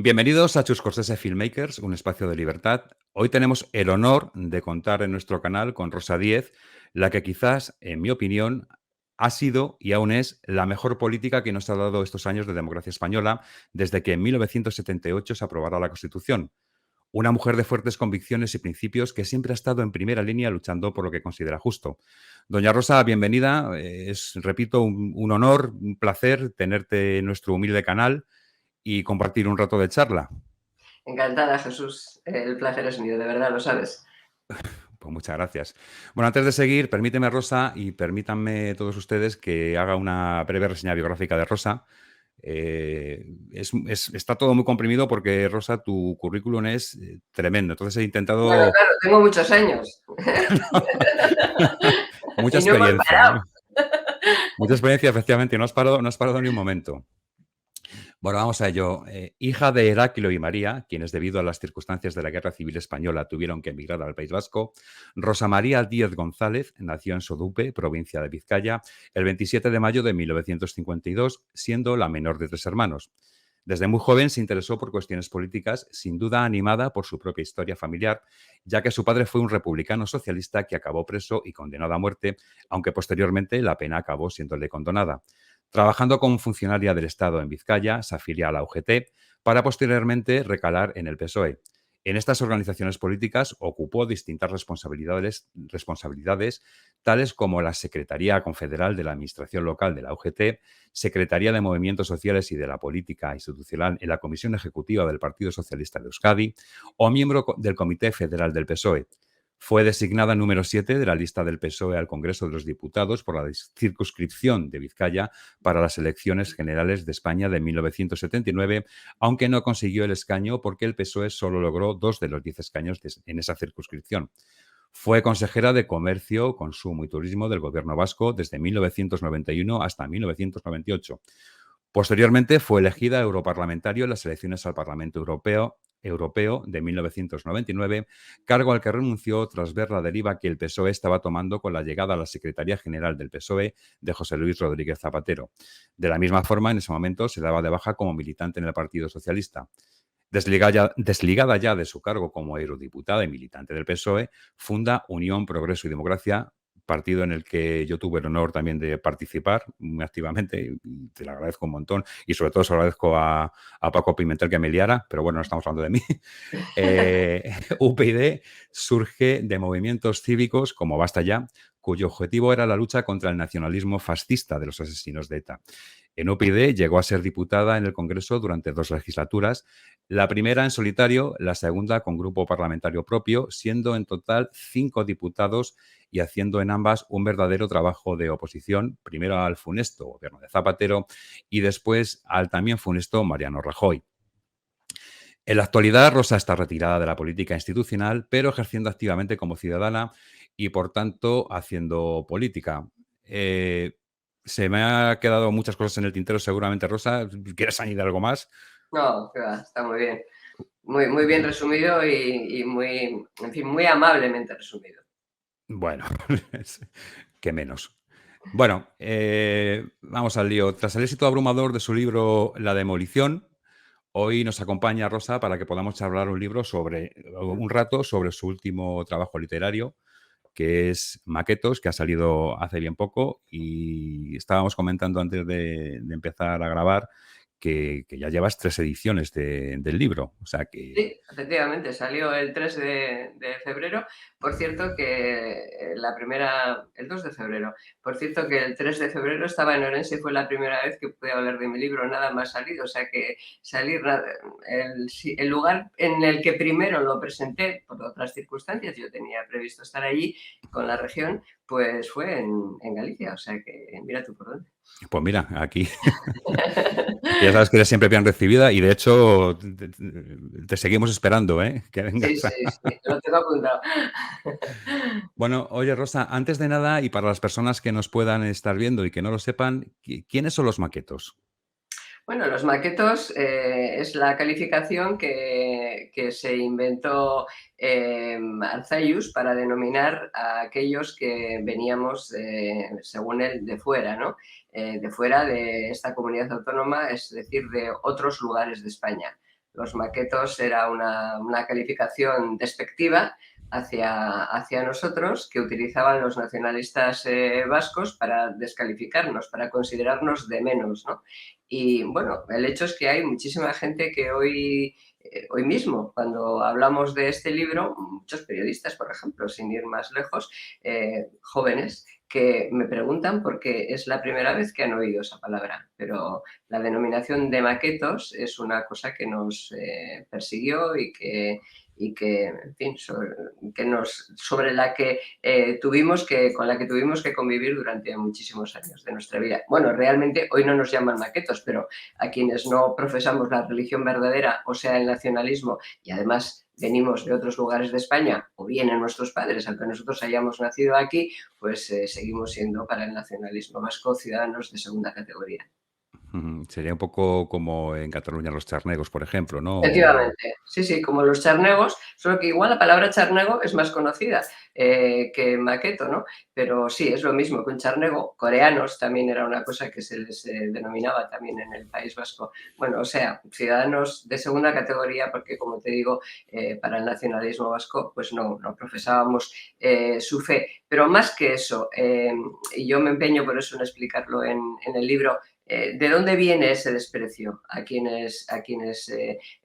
Bienvenidos a Chus Corsese Filmmakers, un espacio de libertad. Hoy tenemos el honor de contar en nuestro canal con Rosa Díez, la que quizás, en mi opinión, ha sido y aún es la mejor política que nos ha dado estos años de democracia española desde que en 1978 se aprobara la Constitución. Una mujer de fuertes convicciones y principios que siempre ha estado en primera línea luchando por lo que considera justo. Doña Rosa, bienvenida. Es, repito, un honor, un placer tenerte en nuestro humilde canal y compartir un rato de charla. Encantada, Jesús. El placer es mío, de verdad, lo sabes. Pues muchas gracias. Bueno, antes de seguir, permíteme, Rosa, y permítanme todos ustedes que haga una breve reseña biográfica de Rosa. Está todo muy comprimido porque, Rosa, tu currículum es tremendo. Entonces he Bueno, intentado claro, tengo muchos años. mucha Y no hemos experiencia, parado. ¿no? Mucha experiencia, efectivamente. No has parado ni un momento. Bueno, vamos a ello. Hija de Heráclio y María, quienes debido a las circunstancias de la Guerra Civil Española tuvieron que emigrar al País Vasco, Rosa María Díez González nació en Sodupe, provincia de Vizcaya, el 27 de mayo de 1952, siendo la menor de tres hermanos. Desde muy joven se interesó por cuestiones políticas, sin duda animada por su propia historia familiar, ya que su padre fue un republicano socialista que acabó preso y condenado a muerte, aunque posteriormente la pena acabó siéndole condonada. Trabajando como funcionaria del Estado en Vizcaya, se afilia a la UGT para posteriormente recalar en el PSOE. En estas organizaciones políticas ocupó distintas responsabilidades, tales como la Secretaría Confederal de la Administración Local de la UGT, Secretaría de Movimientos Sociales y de la Política Institucional en la Comisión Ejecutiva del Partido Socialista de Euskadi o miembro del Comité Federal del PSOE. Fue designada número 7 de la lista del PSOE al Congreso de los Diputados por la circunscripción de Vizcaya para las elecciones generales de España de 1979, aunque no consiguió el escaño porque el PSOE solo logró 2 de los 10 escaños en esa circunscripción. Fue consejera de Comercio, Consumo y Turismo del Gobierno vasco desde 1991 hasta 1998. Posteriormente fue elegida europarlamentario en las elecciones al Parlamento Europeo de 1999, cargo al que renunció tras ver la deriva que el PSOE estaba tomando con la llegada a la Secretaría General del PSOE de José Luis Rodríguez Zapatero. De la misma forma, en ese momento se daba de baja como militante en el Partido Socialista. Desligada ya de su cargo como eurodiputada y militante del PSOE, funda Unión, Progreso y Democracia, partido en el que yo tuve el honor también de participar muy activamente, y te lo agradezco un montón, y sobre todo se lo agradezco a Paco Pimentel que me liara, pero bueno, no estamos hablando de mí. UPyD surge de movimientos cívicos como Basta Ya, cuyo objetivo era la lucha contra el nacionalismo fascista de los asesinos de ETA. En UPyD llegó a ser diputada en el Congreso durante 2 legislaturas, la primera en solitario, la segunda con grupo parlamentario propio, siendo en total 5 diputados y haciendo en ambas un verdadero trabajo de oposición, primero al funesto gobierno de Zapatero y después al también funesto Mariano Rajoy. En la actualidad, Rosa está retirada de la política institucional, pero ejerciendo activamente como ciudadana y, por tanto, haciendo política. Se me ha quedado muchas cosas en el tintero, seguramente, Rosa. ¿Quieres añadir algo más? No, que va, está muy bien. Muy bien resumido y muy, en fin, muy amablemente resumido. Bueno, qué menos. Bueno, vamos al lío. Tras el éxito abrumador de su libro La Demolición, hoy nos acompaña Rosa para que podamos hablar un rato sobre su último trabajo literario, que es Maquetos, que ha salido hace bien poco, y estábamos comentando antes de empezar a grabar que ya llevas 3 ediciones del libro. O sea que, Sí, efectivamente, salió el 3 de febrero. Por cierto que la primera, el 2 de febrero. Por cierto que el 3 de febrero estaba en Orense y fue la primera vez que pude hablar de mi libro, nada más salido. O sea que salir, el lugar en el que primero lo presenté, por otras circunstancias, yo tenía previsto estar allí con la región, pues fue en Galicia. O sea que mira tú por dónde. pues mira, aquí aquí ya sabes que eres siempre bien recibida y de hecho te seguimos esperando, ¿eh? Que Sí, vengas. sí, sí, lo tengo apuntado. Bueno, oye Rosa, antes de nada y para las personas que nos puedan estar viendo y que no lo sepan, ¿quiénes son los maquetos? Bueno, los maquetos es la calificación que se inventó Arzayus para denominar a aquellos que veníamos, según él, de fuera, ¿no? De fuera de esta comunidad autónoma, es decir, de otros lugares de España. Los maquetos era una calificación despectiva hacia nosotros que utilizaban los nacionalistas vascos para descalificarnos, para considerarnos de menos, ¿no? Y bueno, el hecho es que hay muchísima gente que hoy mismo, cuando hablamos de este libro, muchos periodistas, por ejemplo, sin ir más lejos, jóvenes, que me preguntan porque es la primera vez que han oído esa palabra, pero la denominación de maquetos es una cosa que nos persiguió y que, en fin, sobre la que con la que tuvimos que convivir durante muchísimos años de nuestra vida. Bueno, realmente hoy no nos llaman maquetos, pero a quienes no profesamos la religión verdadera, o sea, el nacionalismo, y además venimos de otros lugares de España, o vienen nuestros padres, aunque nosotros hayamos nacido aquí, pues seguimos siendo para el nacionalismo vasco ciudadanos de segunda categoría. Sería un poco como en Cataluña los charnegos, por ejemplo, ¿no? Efectivamente, sí, sí, como los charnegos, solo que igual la palabra charnego es más conocida que maqueto, ¿no? Pero sí, es lo mismo que un charnego. Coreanos también era una cosa que se les denominaba también en el País Vasco. Bueno, o sea, ciudadanos de segunda categoría, porque como te digo, para el nacionalismo vasco, pues no profesábamos su fe. Pero más que eso, y yo me empeño por eso en explicarlo en el libro, ¿de dónde viene ese desprecio a quienes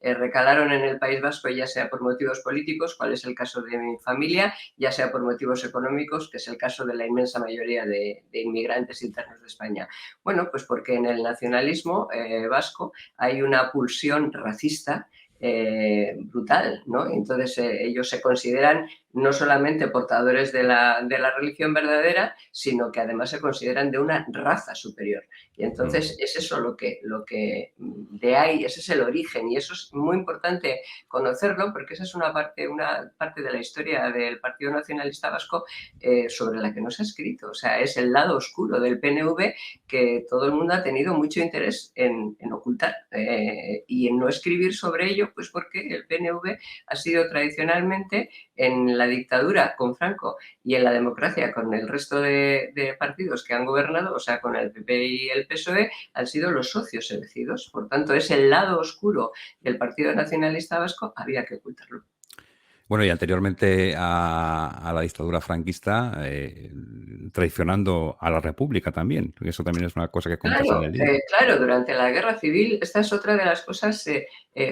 recalaron en el País Vasco, ya sea por motivos políticos, cuál es el caso de mi familia, ya sea por motivos económicos, que es el caso de la inmensa mayoría de inmigrantes internos de España? Bueno, pues porque en el nacionalismo vasco hay una pulsión racista brutal, ¿no? Entonces ellos se consideran no solamente portadores de la religión verdadera, sino que además se consideran de una raza superior. Y entonces es eso lo que de ahí, ese es el origen, y eso es muy importante conocerlo, porque esa es una parte de la historia del Partido Nacionalista Vasco sobre la que no se ha escrito. O sea, es el lado oscuro del PNV que todo el mundo ha tenido mucho interés en ocultar y en no escribir sobre ello, pues porque el PNV ha sido tradicionalmente, en la dictadura con Franco y en la democracia con el resto de partidos que han gobernado, o sea, con el PP y el PSOE, han sido los socios elegidos. Por tanto, es el lado oscuro del Partido Nacionalista Vasco, había que ocultarlo. Bueno, y anteriormente a la dictadura franquista, traicionando a la República también. Eso también es una cosa que cuentas en Claro, el libro. claro, durante la Guerra Civil esta es otra de las cosas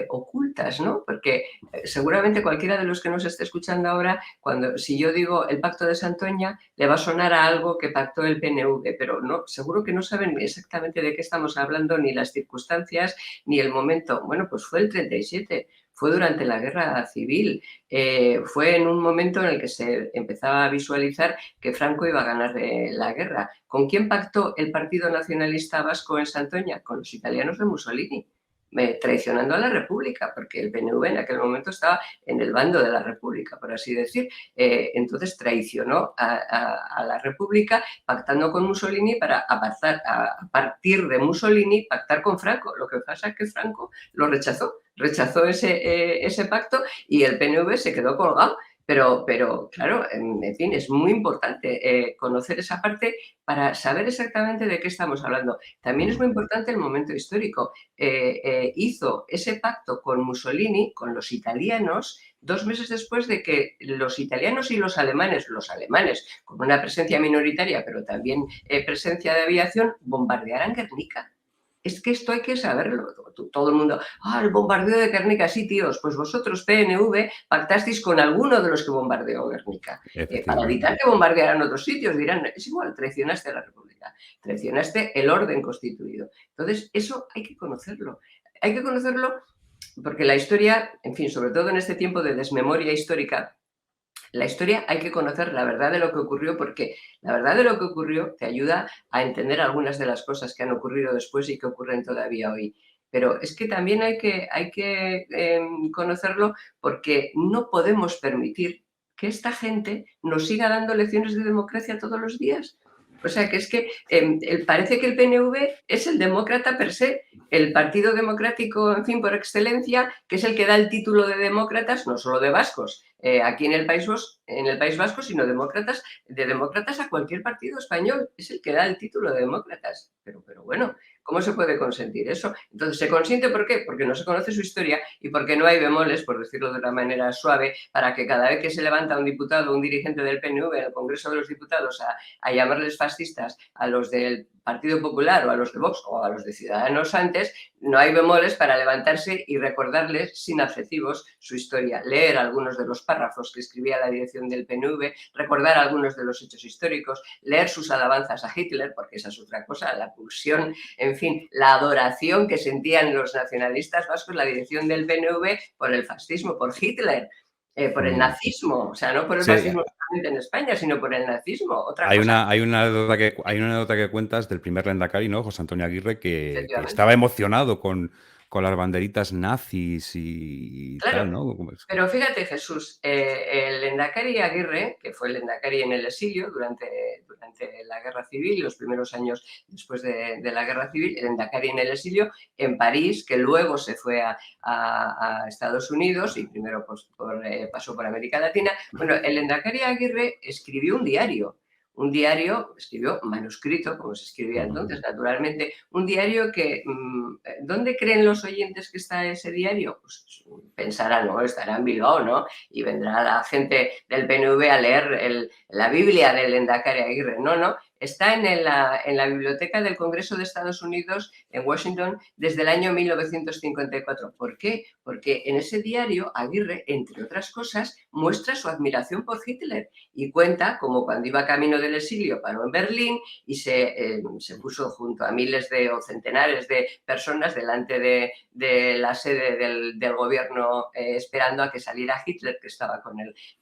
ocultas, ¿no? Porque seguramente cualquiera de los que nos esté escuchando ahora, si yo digo el Pacto de Santoña, le va a sonar a algo que pactó el PNV, pero no, seguro que no saben exactamente de qué estamos hablando, ni las circunstancias, ni el momento. Bueno, pues fue el 37, fue durante la Guerra Civil, fue en un momento en el que se empezaba a visualizar que Franco iba a ganar la guerra. ¿Con quién pactó el Partido Nacionalista Vasco en Santoña? Con los italianos de Mussolini, traicionando a la República, porque el PNV en aquel momento estaba en el bando de la República, por así decir. Entonces traicionó a la República pactando con Mussolini para a partir de Mussolini pactar con Franco. Lo que pasa es que Franco lo rechazó ese pacto y el PNV se quedó colgado. Pero claro, en fin, es muy importante conocer esa parte para saber exactamente de qué estamos hablando. También es muy importante el momento histórico. Hizo ese pacto con Mussolini, con los italianos, 2 meses después de que los italianos y los alemanes con una presencia minoritaria, pero también presencia de aviación, bombardearan Guernica. Es que esto hay que saberlo. Todo el mundo, el bombardeo de Guernica, sí, tíos, pues vosotros, PNV, pactasteis con alguno de los que bombardeó Guernica, para evitar Efectivamente. que bombardearan otros sitios. Dirán, es igual, traicionaste a la República, traicionaste el orden constituido. Entonces, eso hay que conocerlo. Hay que conocerlo porque la historia, en fin, sobre todo en este tiempo de desmemoria histórica, la historia hay que conocer la verdad de lo que ocurrió, porque la verdad de lo que ocurrió te ayuda a entender algunas de las cosas que han ocurrido después y que ocurren todavía hoy. Pero es que también hay que conocerlo porque no podemos permitir que esta gente nos siga dando lecciones de democracia todos los días. O sea, que es que parece que el PNV es el demócrata per se, el Partido Democrático, en fin, por excelencia, que es el que da el título de demócratas, no solo de vascos, aquí en el País Vasco, sino demócratas, de demócratas a cualquier partido español. Es el que da el título de demócratas. Pero bueno, ¿cómo se puede consentir eso? Entonces, ¿se consiente por qué? Porque no se conoce su historia y porque no hay bemoles, por decirlo de una manera suave, para que cada vez que se levanta un diputado o un dirigente del PNV en el Congreso de los Diputados a llamarles fascistas a los del Partido Popular o a los de Vox o a los de Ciudadanos antes, no hay bemoles para levantarse y recordarles sin adjetivos su historia, leer algunos de los párrafos que escribía la dirección del PNV, recordar algunos de los hechos históricos, leer sus alabanzas a Hitler, porque esa es otra cosa, la pulsión, en fin, la adoración que sentían los nacionalistas vascos, la dirección del PNV, por el fascismo, por Hitler. Por el nazismo, o sea, no por el Sí, fascismo solamente en España, sino por el nazismo, otra hay cosa. hay una anécdota que cuentas del primer Lehendakari, ¿no? José Antonio Aguirre, que Efectivamente. estaba emocionado con las banderitas nazis y Claro, tal, ¿no? ¿Cómo es? pero fíjate, Jesús, el Lehendakari Aguirre, que fue el Lehendakari en el exilio durante la Guerra Civil, los primeros años después de la Guerra Civil, el Lehendakari en el exilio en París, que luego se fue a Estados Unidos y primero pues, pasó por América Latina. Bueno, el Lehendakari Aguirre escribió un diario, escribió manuscrito, como se escribía entonces, naturalmente, un diario que, ¿dónde creen los oyentes que está ese diario? Pues pensarán, no, estará en Bilbao, ¿no? Y vendrá la gente del PNV a leer la Biblia del Endacari Aguirre. No, no, está en la biblioteca del Congreso de Estados Unidos en Washington desde el año 1954. ¿Por qué? Porque en ese diario Aguirre, entre otras cosas, muestra su admiración por Hitler y cuenta como cuando iba camino del exilio paró en Berlín y se puso junto a miles o centenares de personas delante de la sede del gobierno esperando a que saliera Hitler, que estaba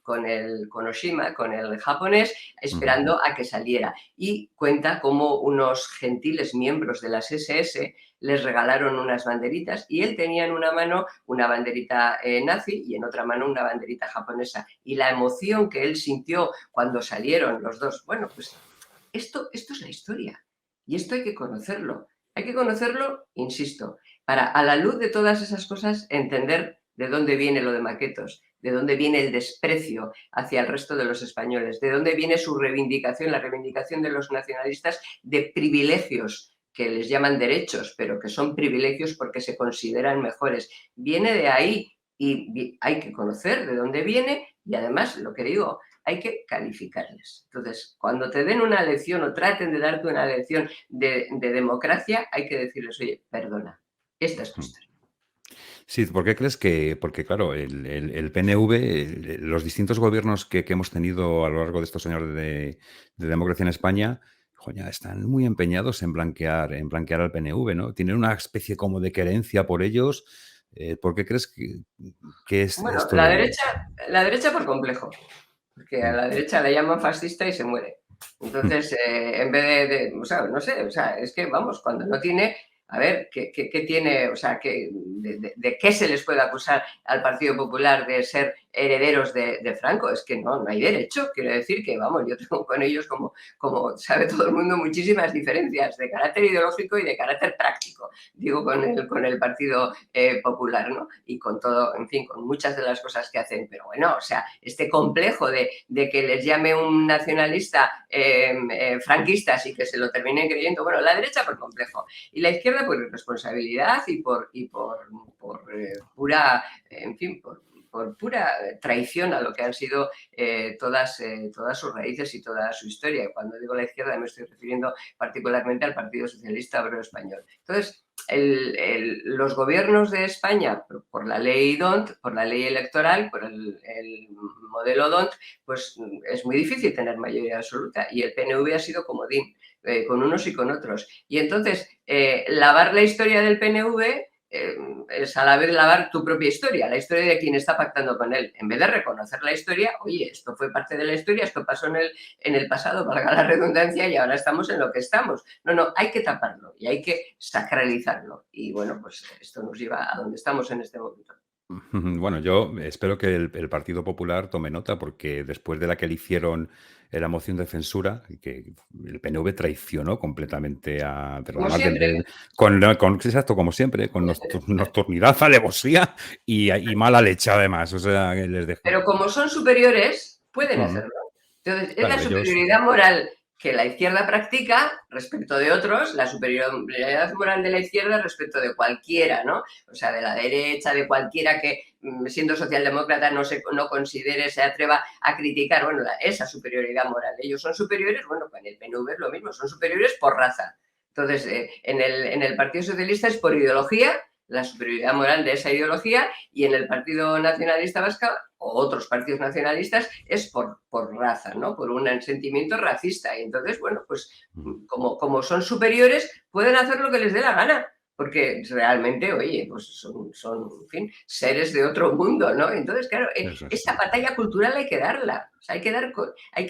con el Oshima, con el japonés, esperando a que saliera. Y cuenta cómo unos gentiles miembros de las SS les regalaron unas banderitas y él tenía en una mano una banderita nazi y en otra mano una banderita japonesa. Y la emoción que él sintió cuando salieron los dos, bueno, pues esto es la historia y esto hay que conocerlo. Hay que conocerlo, insisto, para a la luz de todas esas cosas entender de dónde viene lo de Maquetos, de dónde viene el desprecio hacia el resto de los españoles, de dónde viene su reivindicación, la reivindicación de los nacionalistas de privilegios que les llaman derechos, pero que son privilegios porque se consideran mejores. Viene de ahí y hay que conocer de dónde viene y además, lo que digo, hay que calificarles. Entonces, cuando te den una lección o traten de darte una lección de democracia, hay que decirles, oye, perdona, esta es tu historia. Sí, ¿por qué crees que? Porque, claro, el PNV, los distintos gobiernos que hemos tenido a lo largo de estos años de democracia en España, joya, están muy empeñados en blanquear al PNV, ¿no? Tienen una especie como de querencia por ellos. ¿Por qué crees que es Bueno, esto de...? la derecha por complejo, porque a Mm, la derecha la llaman fascista y se muere. mm, Entonces, en vez o sea, no sé, o sea, es que vamos, cuando no tiene, a ver, ¿qué tiene, o sea, de qué se les puede acusar al Partido Popular de ser herederos de Franco? Es que no hay derecho, quiero decir que, vamos, yo tengo con ellos, como sabe todo el mundo, muchísimas diferencias de carácter ideológico y de carácter práctico, digo, con el Partido Popular, ¿no? Y con todo, en fin, con muchas de las cosas que hacen, pero bueno, o sea, este complejo de que les llame un nacionalista franquistas y que se lo terminen creyendo, bueno, la derecha por complejo y la izquierda por irresponsabilidad y por pura, en fin, por pura traición a lo que han sido todas sus raíces y toda su historia. Y cuando digo la izquierda me estoy refiriendo particularmente al Partido Socialista Obrero Español. Entonces, los gobiernos de España, por la ley DONT, por la ley electoral, por el modelo DONT, pues es muy difícil tener mayoría absoluta y el PNV ha sido comodín con unos y con otros. Y entonces, lavar la historia del PNV es a la vez lavar tu propia historia, la historia de quien está pactando con él. En vez de reconocer la historia, oye, esto fue parte de la historia, esto pasó en el pasado, valga la redundancia, y ahora estamos en lo que estamos. No, hay que taparlo y hay que sacralizarlo. Y bueno, pues esto nos lleva a donde estamos en este momento. Bueno, yo espero que el Partido Popular tome nota, porque después de la que le hicieron la moción de censura, que el PNV traicionó completamente a, pero Como además siempre. exacto, como siempre, con nocturnidad, alevosía y mala leche además. O sea, que les dejó. Pero como son superiores, pueden Ujú. hacerlo. Entonces, es la Claro, ellos. superioridad moral que la izquierda practica respecto de otros, la superioridad moral de la izquierda respecto de cualquiera, ¿no? O sea, de la derecha, de cualquiera que, siendo socialdemócrata, no considere, se atreva a criticar, bueno, esa superioridad moral. Ellos son superiores, bueno, con el PNV es lo mismo, son superiores por raza. Entonces, en el Partido Socialista es por ideología, la superioridad moral de esa ideología, y en el Partido Nacionalista Vasco o otros partidos nacionalistas es por raza, ¿no? Por un sentimiento racista. Y entonces, bueno, pues como son superiores, pueden hacer lo que les dé la gana, porque realmente, oye, pues son, en fin, seres de otro mundo, ¿no? Entonces, claro, Eso es. esta batalla cultural hay que darla. O sea, hay que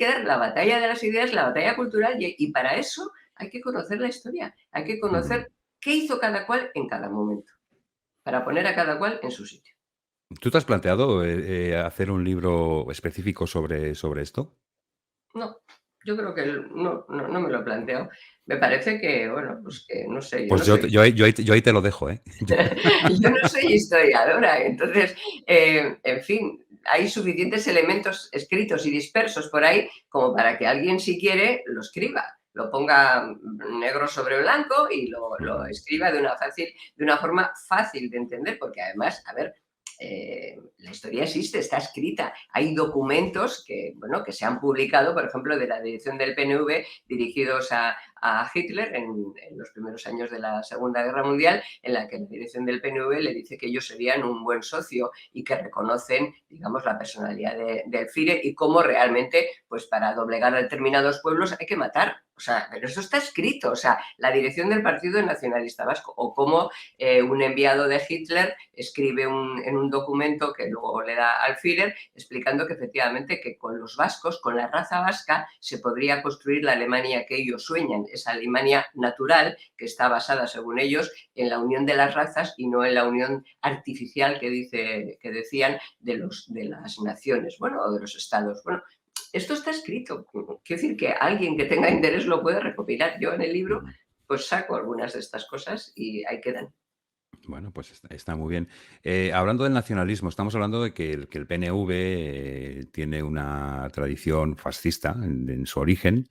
dar la batalla de las ideas, la batalla cultural, y para eso hay que conocer la historia, hay que Ujú. conocer qué hizo cada cual en cada momento, para poner a cada cual en su sitio. ¿Tú te has planteado hacer un libro específico sobre esto? No, yo creo que no me lo he planteado. Me parece que, bueno, pues que no sé, yo Pues no soy yo ahí te lo dejo, ¿eh? yo no soy historiadora, entonces, en fin, hay suficientes elementos escritos y dispersos por ahí como para que alguien, si quiere, lo escriba, lo ponga negro sobre blanco y lo Ujú. escriba de una forma fácil de entender, porque además, a ver, la historia existe, está escrita. Hay documentos que, bueno, que se han publicado, por ejemplo, de la dirección del PNV dirigidos a Hitler en los primeros años de la Segunda Guerra Mundial, en la que la dirección del PNV le dice que ellos serían un buen socio y que reconocen, digamos, la personalidad del Führer y cómo realmente, pues para doblegar a determinados pueblos hay que matar. O sea, pero eso está escrito. O sea, la dirección del Partido Nacionalista Vasco, o cómo un enviado de Hitler escribe en un documento que luego le da al Führer explicando que efectivamente que con los vascos, con la raza vasca, se podría construir la Alemania que ellos sueñan, esa Alemania natural que está basada, según ellos, en la unión de las razas y no en la unión artificial que decían de las naciones, bueno, o de los estados. Bueno, esto está escrito. Quiero decir que alguien que tenga interés lo puede recopilar. Yo en el libro Ujú. pues saco algunas de estas cosas y ahí quedan. Bueno, pues está muy bien. Hablando del nacionalismo, estamos hablando de que el PNV tiene una tradición fascista en su origen.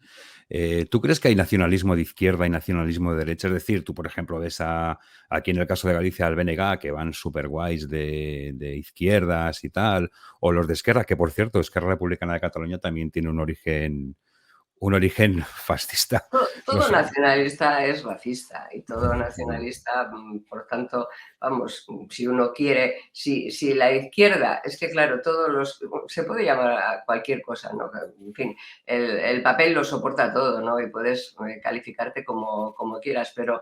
¿Tú crees que hay nacionalismo de izquierda y nacionalismo de derecha? Es decir, tú, por ejemplo, ves aquí en el caso de Galicia al BNG, que van súper guays de izquierdas y tal, o los de Esquerra, que por cierto, Esquerra Republicana de Cataluña también tiene un origen fascista. No Todo sé. nacionalista es racista y todo nacionalista, por tanto, vamos, si uno quiere, si la izquierda, es que claro, se puede llamar a cualquier cosa, ¿no? En fin, el papel lo soporta todo, ¿no? Y puedes calificarte como quieras, pero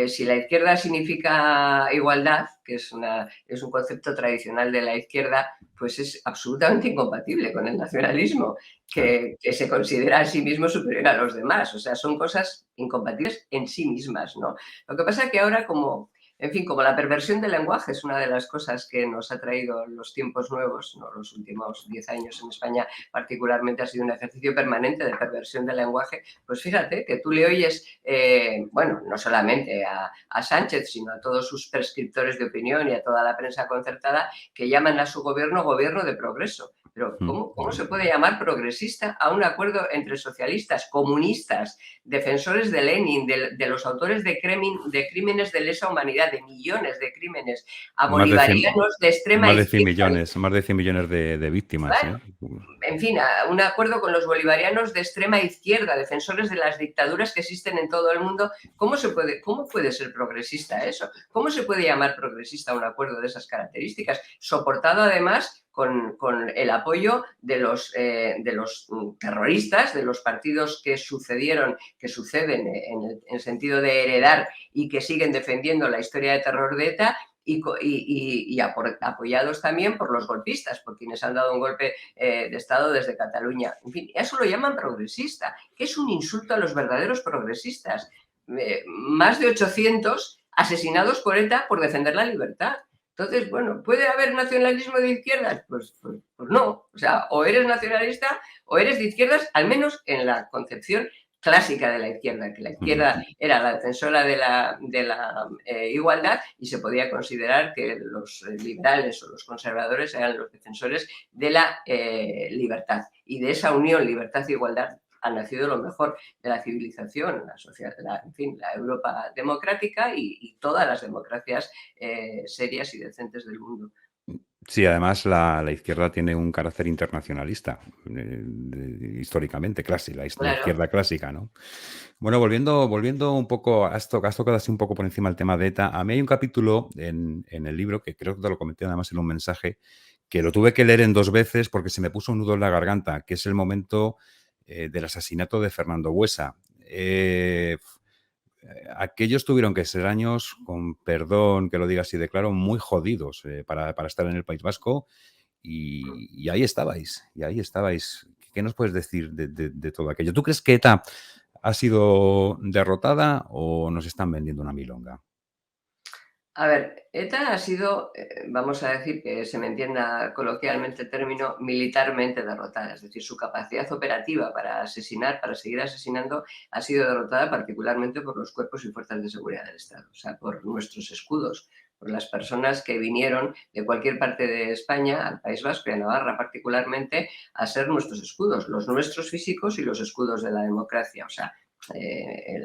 si la izquierda significa igualdad, que es un concepto tradicional de la izquierda, pues es absolutamente incompatible con el nacionalismo Claro. que se considera a sí mismo superior a los demás. O sea, son cosas incompatibles en sí mismas, ¿no? Lo que pasa es que ahora en fin, como la perversión del lenguaje es una de las cosas que nos ha traído los tiempos nuevos, ¿no? Los últimos 10 años en España particularmente ha sido un ejercicio permanente de perversión del lenguaje, pues fíjate que tú le oyes, bueno, no solamente a Sánchez, sino a todos sus prescriptores de opinión y a toda la prensa concertada que llaman a su gobierno de progreso. Pero ¿cómo se puede llamar progresista a un acuerdo entre socialistas, comunistas, defensores de Lenin, de los autores de crímenes de lesa humanidad, de millones de crímenes, a Más de 100, bolivarianos de extrema más de 100 izquierda? millones, más de 100 millones de víctimas, ¿eh? En fin, a un acuerdo con los bolivarianos de extrema izquierda, defensores de las dictaduras que existen en todo el mundo. ¿Cómo puede ser progresista eso? ¿Cómo se puede llamar progresista un acuerdo de esas características? Soportado además con el apoyo de los terroristas, de los partidos que suceden en el sentido de heredar y que siguen defendiendo la historia de terror de ETA, y apoyados también por los golpistas, por quienes han dado un golpe de Estado desde Cataluña. En fin, eso lo llaman progresista, que es un insulto a los verdaderos progresistas. Más de 800 asesinados por ETA por defender la libertad. Entonces, bueno, ¿puede haber nacionalismo de izquierdas? Pues no. O sea, o eres nacionalista o eres de izquierdas, al menos en la concepción clásica de la izquierda, que la izquierda era la defensora de la igualdad y se podía considerar que los liberales o los conservadores eran los defensores de la libertad. Y de esa unión libertad-igualdad ha nacido lo mejor de la civilización, la sociedad, en fin, la Europa democrática y todas las democracias serias y decentes del mundo. Sí, además la izquierda tiene un carácter internacionalista, históricamente, clásica, la Claro. izquierda clásica, ¿no? Bueno, volviendo un poco, has tocado así un poco por encima el tema de ETA. A mí hay un capítulo en el libro, que creo que te lo comenté además en un mensaje, que lo tuve que leer en 2 veces porque se me puso un nudo en la garganta, que es el momento del asesinato de Fernando Buesa. Aquellos tuvieron que ser años, con perdón que lo diga así de claro, muy jodidos para estar en el País Vasco y ahí estabais, y ahí estabais. ¿Qué nos puedes decir de todo aquello? ¿Tú crees que ETA ha sido derrotada o nos están vendiendo una milonga? A ver, ETA ha sido, vamos a decir que se me entienda coloquialmente el término, militarmente derrotada. Es decir, su capacidad operativa para asesinar, para seguir asesinando, ha sido derrotada particularmente por los cuerpos y fuerzas de seguridad del Estado, o sea, por nuestros escudos, por las personas que vinieron de cualquier parte de España, al País Vasco y a Navarra particularmente, a ser nuestros escudos, los nuestros físicos y los escudos de la democracia. O sea,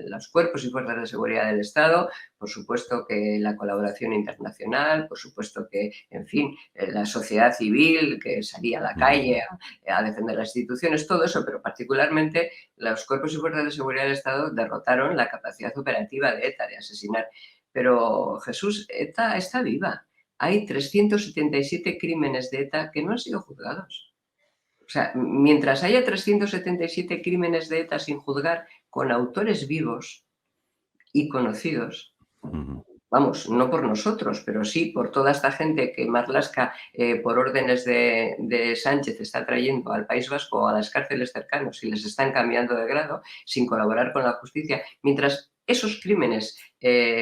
los cuerpos y fuerzas de seguridad del Estado, por supuesto que la colaboración internacional, por supuesto que, en fin, la sociedad civil que salía a la calle a defender las instituciones, todo eso, pero particularmente los cuerpos y fuerzas de seguridad del Estado derrotaron la capacidad operativa de ETA de asesinar. Pero Jesús, ETA está viva. Hay 377 crímenes de ETA que no han sido juzgados. O sea, mientras haya 377 crímenes de ETA sin juzgar con autores vivos y conocidos, vamos, no por nosotros, pero sí por toda esta gente que Marlaska, por órdenes de Sánchez, está trayendo al País Vasco o a las cárceles cercanas y les están cambiando de grado sin colaborar con la justicia, mientras esos crímenes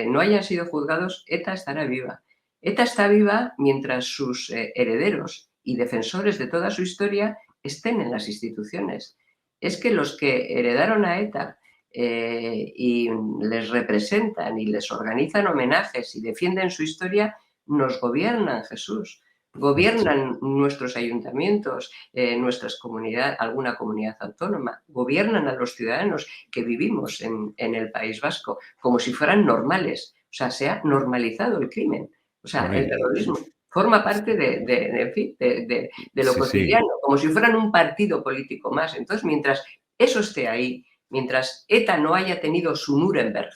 no hayan sido juzgados, ETA estará viva. ETA está viva mientras sus herederos y defensores de toda su historia estén en las instituciones. Es que los que heredaron a ETA y les representan y les organizan homenajes y defienden su historia, nos gobiernan, Jesús. Gobiernan nuestros ayuntamientos, nuestras comunidades, alguna comunidad autónoma, gobiernan a los ciudadanos que vivimos en el País Vasco como si fueran normales. O sea, se ha normalizado el crimen. O sea, Bueno, el terrorismo forma parte en fin, de lo sí, sí. cotidiano, como si fueran un partido político más. Entonces, mientras eso esté ahí, mientras ETA no haya tenido su Nuremberg,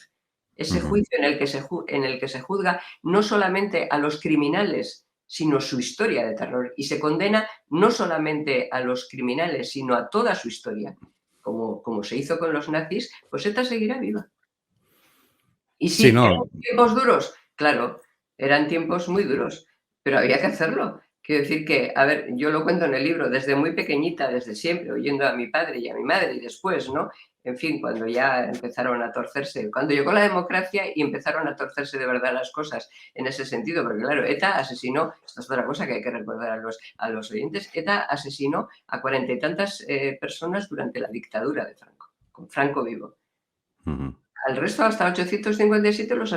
ese juicio en el que se juzga no solamente a los criminales, sino su historia de terror, y se condena no solamente a los criminales, sino a toda su historia, como se hizo con los nazis, pues ETA seguirá viva. Y Sí, sí, no. eran tiempos duros, claro, eran tiempos muy duros, pero había que hacerlo. Quiero decir que, a ver, yo lo cuento en el libro, desde muy pequeñita, desde siempre, oyendo a mi padre y a mi madre, y después, ¿no? En fin, cuando ya empezaron a torcerse, cuando llegó la democracia y empezaron a torcerse de verdad las cosas en ese sentido, porque claro, ETA asesinó, esto es otra cosa que hay que recordar a los oyentes, ETA asesinó a 40 y tantas personas durante la dictadura de Franco, con Franco vivo. Al resto, hasta 857, los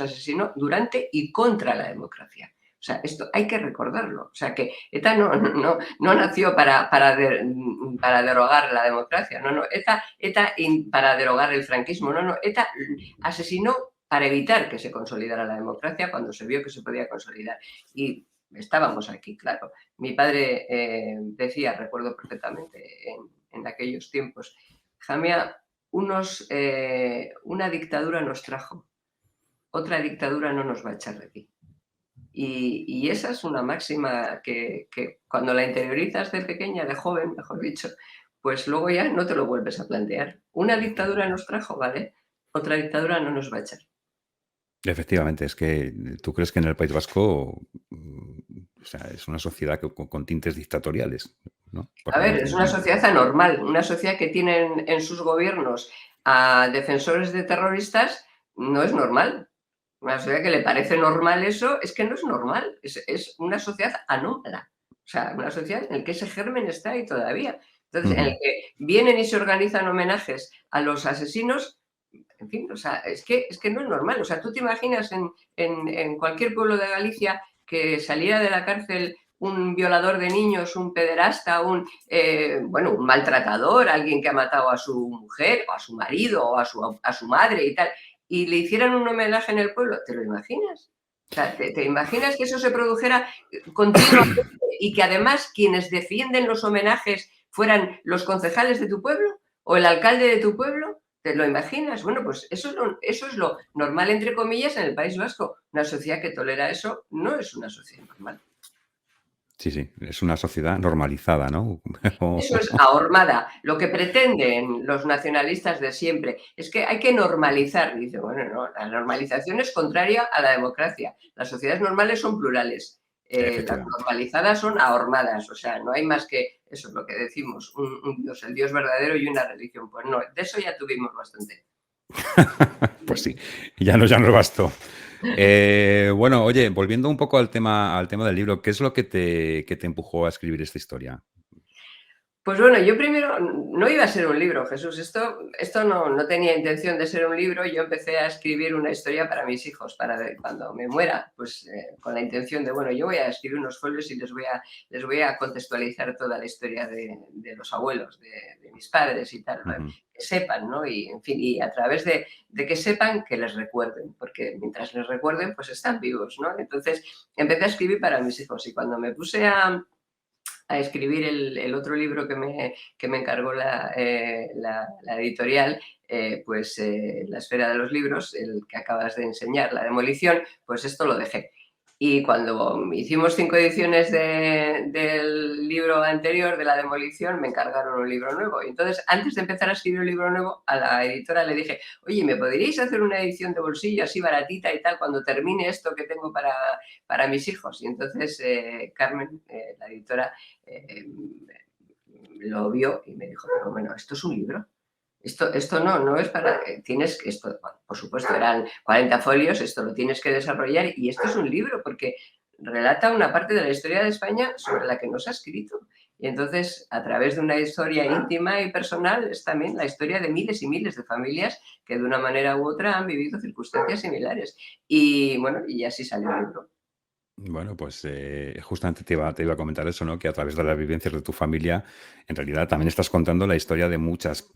asesinó durante y contra la democracia. O sea, esto hay que recordarlo. O sea, que ETA no nació para derogar la democracia. No, ETA para derogar el franquismo. No, ETA asesinó para evitar que se consolidara la democracia cuando se vio que se podía consolidar. Y estábamos aquí, claro. Mi padre decía, recuerdo perfectamente, en aquellos tiempos, Jamia, una dictadura nos trajo, otra dictadura no nos va a echar de aquí. Y esa es una máxima que cuando la interiorizas de pequeña, de joven, mejor dicho, pues luego ya no te lo vuelves a plantear. Una dictadura nos trajo, ¿vale? Otra dictadura no nos va a echar. Efectivamente, es que tú crees que en el País Vasco o sea, es una sociedad con tintes dictatoriales, ¿no? A ver, es una sociedad anormal, una sociedad que tiene en sus gobiernos a defensores de terroristas, no es normal. Una sociedad que le parece normal eso, es que no es normal, es una sociedad anómala. O sea, una sociedad en la que ese germen está ahí todavía. Entonces, en el Ujú. que vienen y se organizan homenajes a los asesinos, en fin, o sea, es que no es normal. O sea, tú te imaginas en cualquier pueblo de Galicia que saliera de la cárcel un violador de niños, un pederasta, bueno, un maltratador, alguien que ha matado a su mujer o a su marido o a su madre y tal, y le hicieran un homenaje en el pueblo, ¿te lo imaginas? O sea, ¿te imaginas que eso se produjera continuamente y que además quienes defienden los homenajes fueran los concejales de tu pueblo o el alcalde de tu pueblo? ¿Te lo imaginas? Bueno, pues eso es lo normal, entre comillas, en el País Vasco. Una sociedad que tolera eso no es una sociedad normal. Sí, sí, es una sociedad normalizada, ¿no? Eso es ahormada. Lo que pretenden los nacionalistas de siempre es que hay que normalizar. Dice, bueno, no, la normalización es contraria a la democracia. Las sociedades normales son plurales. Las Efectivamente. normalizadas son ahormadas. O sea, no hay más que eso es lo que decimos, un Dios, el Dios verdadero y una religión. Pues no, de eso ya tuvimos bastante. Pues sí, ya nos bastó. Bueno, oye, volviendo un poco al tema del libro, ¿qué es lo que te empujó a escribir esta historia? Pues bueno, yo primero no iba a ser un libro, Jesús. Esto no tenía intención de ser un libro. Yo empecé a escribir una historia para mis hijos, para cuando me muera, pues con la intención de, bueno, yo voy a escribir unos folios y les voy a contextualizar toda la historia de los abuelos, de mis padres y tal, ¿no? Ujú. Que sepan, ¿no? Y en fin, y a través de que sepan, que les recuerden, porque mientras les recuerden, pues están vivos, ¿no? Entonces empecé a escribir para mis hijos y cuando me puse a escribir el otro libro que me encargó la editorial, pues La esfera de los libros, el que acabas de enseñar, La demolición, pues esto lo dejé. Y cuando hicimos 5 ediciones del libro anterior, de La demolición, me encargaron un libro nuevo. Y entonces, antes de empezar a escribir un libro nuevo, a la editora le dije, oye, ¿me podríais hacer una edición de bolsillo así baratita y tal cuando termine esto que tengo para mis hijos? Y entonces Carmen, la editora, eh, lo vio y me dijo, pero bueno, esto es un libro. Esto no es para, esto, bueno, por supuesto, eran 40 folios, esto lo tienes que desarrollar y esto es un libro porque relata una parte de la historia de España sobre la que no se ha escrito. Y entonces, a través de una historia íntima y personal, es también la historia de miles y miles de familias que de una manera u otra han vivido circunstancias similares. Y bueno, y así salió el libro. Bueno, pues justamente te iba a comentar eso, ¿no? Que a través de las vivencias de tu familia, en realidad también estás contando la historia de muchas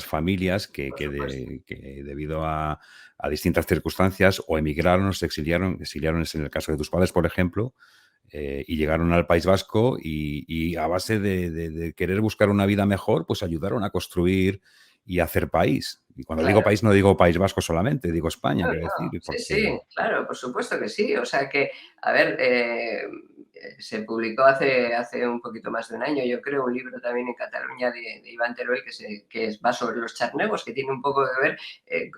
familias Por supuesto. que debido a distintas circunstancias o emigraron o se exiliaron es en el caso de tus padres, por ejemplo, y llegaron al País Vasco y a base de querer buscar una vida mejor, pues ayudaron a construir y a hacer país. Y cuando digo Claro. país, no digo País Vasco solamente, digo España, No, quiero no, decir, sí, porque... sí, claro, por supuesto que sí. O sea que, a ver, se publicó hace un poquito más de un año, yo creo, un libro también en Cataluña de Iván Teruel va sobre los charnegos, que tiene un poco de ver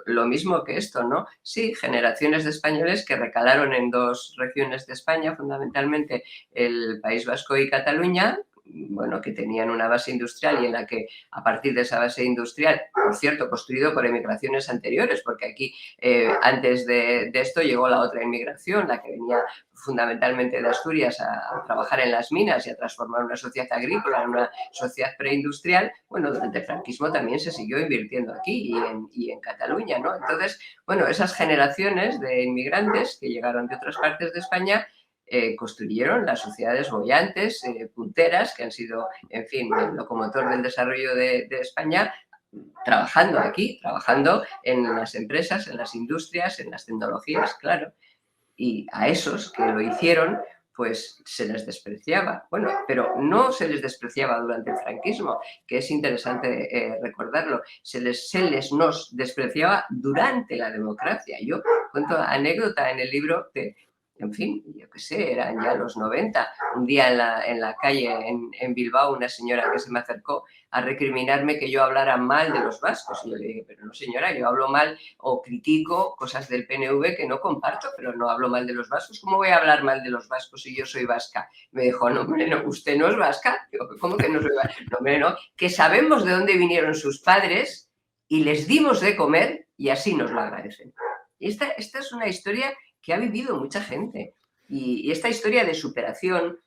lo mismo que esto, ¿no? Sí, generaciones de españoles que recalaron en dos regiones de España, fundamentalmente el País Vasco y Cataluña, bueno, que tenían una base industrial y en la que a partir de esa base industrial, por cierto, construido por emigraciones anteriores, porque aquí antes de esto llegó la otra inmigración, la que venía fundamentalmente de Asturias a trabajar en las minas y a transformar una sociedad agrícola en una sociedad preindustrial. Bueno, durante el franquismo también se siguió invirtiendo aquí y en Cataluña, ¿no? Entonces, bueno, esas generaciones de inmigrantes que llegaron de otras partes de España construyeron las sociedades bollantes, punteras, que han sido, en fin, el locomotor del desarrollo de España, trabajando aquí, trabajando en las empresas, en las industrias, en las tecnologías, claro. Y a esos que lo hicieron, pues se les despreciaba. Bueno, pero no se les despreciaba durante el franquismo, que es interesante recordarlo. Se les nos despreciaba durante la democracia. Yo cuento anécdota en el libro de, en fin, yo qué sé, eran ya los 90. Un día en la calle en Bilbao, una señora que se me acercó a recriminarme que yo hablara mal de los vascos. Y yo le dije, pero no señora, yo hablo mal o critico cosas del PNV que no comparto, pero no hablo mal de los vascos. ¿Cómo voy a hablar mal de los vascos si yo soy vasca? Me dijo, no, hombre, no, usted no es vasca. Digo, ¿cómo que no soy vasca? No, hombre, no, que sabemos de dónde vinieron sus padres y les dimos de comer y así nos lo agradecen. Y esta es una historia que ha vivido mucha gente. Y esta historia de superación,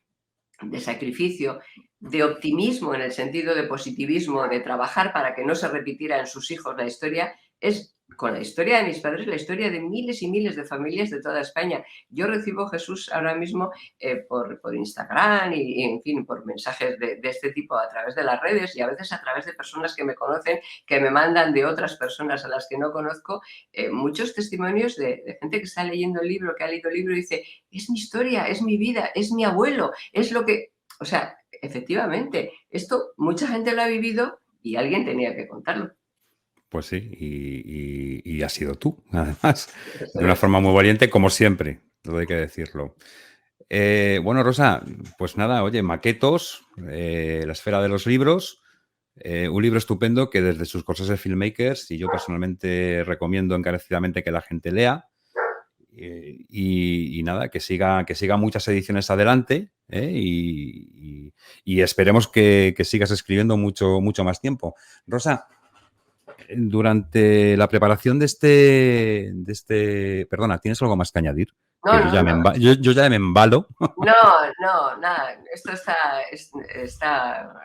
de sacrificio, de optimismo en el sentido de positivismo, de trabajar para que no se repitiera en sus hijos la historia, es con la historia de mis padres, la historia de miles y miles de familias de toda España. Yo recibo, Jesús, ahora mismo por Instagram y, en fin, por mensajes de este tipo a través de las redes y a veces a través de personas que me conocen, que me mandan de otras personas a las que no conozco, muchos testimonios de gente que está leyendo el libro, que ha leído el libro y dice, es mi historia, es mi vida, es mi abuelo, es lo que... O sea, efectivamente, esto mucha gente lo ha vivido y alguien tenía que contarlo. Pues sí, y has sido tú, además, Eso de una es. forma muy valiente, como siempre, todo hay que decirlo. Bueno, Rosa, pues nada, oye, Maquetos, La esfera de los libros, un libro estupendo que desde sus cosas de filmmakers, y yo personalmente recomiendo encarecidamente que la gente lea, y nada, que siga muchas ediciones adelante, y esperemos que sigas escribiendo mucho, mucho más tiempo. Rosa, durante la preparación perdona, ¿tienes algo más que añadir? No, Que yo no, ya no. yo ya me embalo. No, no, nada. Esto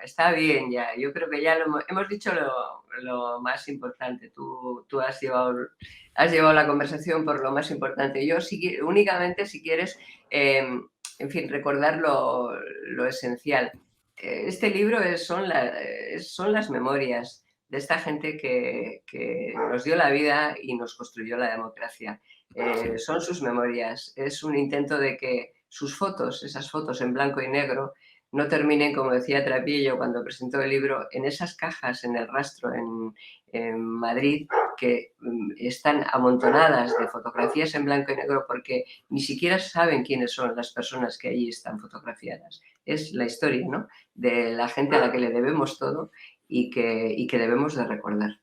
está bien ya. Yo creo que ya hemos dicho lo más importante. Tú has llevado la conversación por lo más importante. Yo únicamente, si quieres, en fin, recordar lo esencial. Este libro son las memorias de esta gente que nos dio la vida y nos construyó la democracia. Sí. Son sus memorias. Es un intento de que sus fotos, esas fotos en blanco y negro, no terminen, como decía Trapillo cuando presentó el libro, en esas cajas en el rastro en Madrid, que están amontonadas de fotografías en blanco y negro porque ni siquiera saben quiénes son las personas que allí están fotografiadas. Es la historia, ¿no?, de la gente a la que le debemos todo y que debemos de recordar.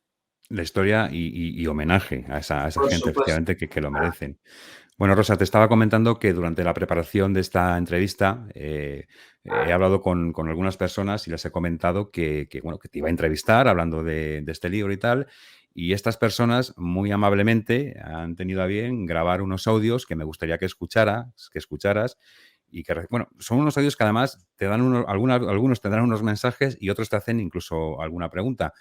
La historia y homenaje a esa Por gente, supuesto. efectivamente, que lo merecen. Bueno, Rosa, te estaba comentando que durante la preparación de esta entrevista he hablado con algunas personas y les he comentado bueno, que te iba a entrevistar hablando de este libro y tal. Y estas personas muy amablemente han tenido a bien grabar unos audios que me gustaría que escucharas y que, bueno, son unos audios que además te dan algunos te dan unos mensajes y otros te hacen incluso alguna pregunta.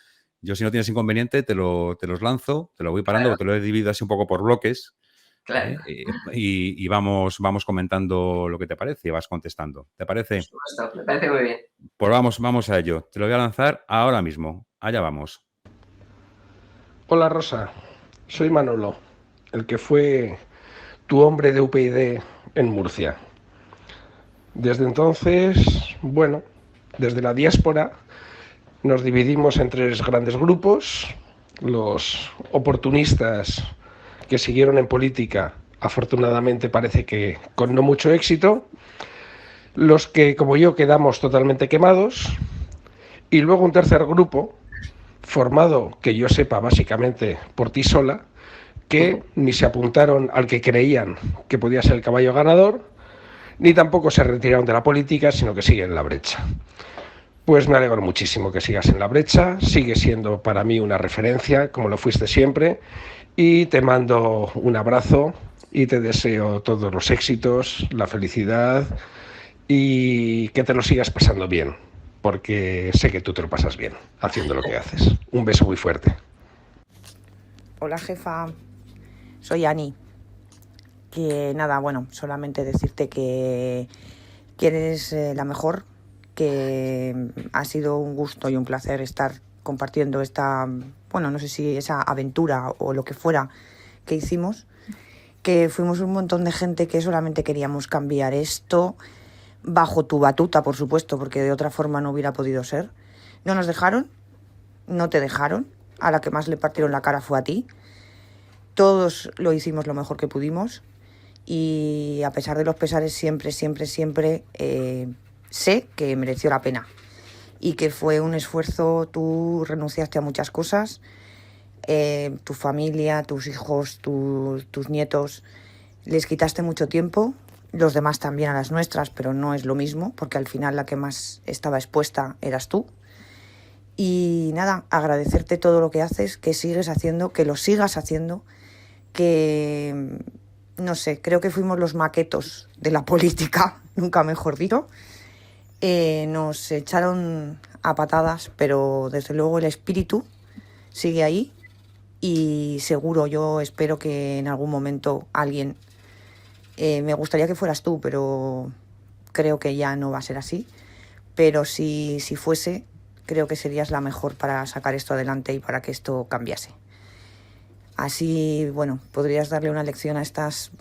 Yo, si no tienes inconveniente, te los lanzo, te lo voy parando, Claro, te lo he dividido así un poco por bloques. claro, Y vamos comentando lo que te parece y vas contestando. ¿Te por parece? supuesto. Me parece muy bien. Pues vamos a ello. Te lo voy a lanzar ahora mismo. Allá vamos. Hola Rosa, soy Manolo, el que fue tu hombre de UPyD en Murcia. Desde entonces, bueno, desde la diáspora nos dividimos en tres grandes grupos: los oportunistas que siguieron en política, afortunadamente parece que con no mucho éxito; los que, como yo, quedamos totalmente quemados; y luego un tercer grupo, formado, que yo sepa, básicamente por ti sola, que ni se apuntaron al que creían que podía ser el caballo ganador, ni tampoco se retiraron de la política, sino que siguen en la brecha. Pues me alegro muchísimo que sigas en la brecha, sigue siendo para mí una referencia, como lo fuiste siempre, y te mando un abrazo y te deseo todos los éxitos, la felicidad y que te lo sigas pasando bien, porque sé que tú te lo pasas bien haciendo lo que haces. Un beso muy fuerte. Hola jefa, soy Ani. Que nada, bueno, solamente decirte que eres la mejor, que ha sido un gusto y un placer estar compartiendo esta, bueno, no sé si esa aventura o lo que fuera que hicimos, que fuimos un montón de gente que solamente queríamos cambiar esto bajo tu batuta, por supuesto, porque de otra forma no hubiera podido ser. No nos dejaron, no te dejaron, a la que más le partieron la cara fue a ti. Todos lo hicimos lo mejor que pudimos y a pesar de los pesares siempre sé que mereció la pena y que fue un esfuerzo. Tú renunciaste a muchas cosas, tu familia, tus hijos, tus nietos, les quitaste mucho tiempo, los demás también a las nuestras, pero no es lo mismo porque al final la que más estaba expuesta eras tú. Y nada, agradecerte todo lo que haces, que sigues haciendo, que lo sigas haciendo, que, no sé, creo que fuimos los maquetos de la política, nunca mejor dicho. Nos echaron a patadas, pero desde luego el espíritu sigue ahí y seguro, yo espero que en algún momento alguien, me gustaría que fueras tú, pero creo que ya no va a ser así, pero si fuese, creo que serías la mejor para sacar esto adelante y para que esto cambiase. Así, bueno, podrías darle una lección a estas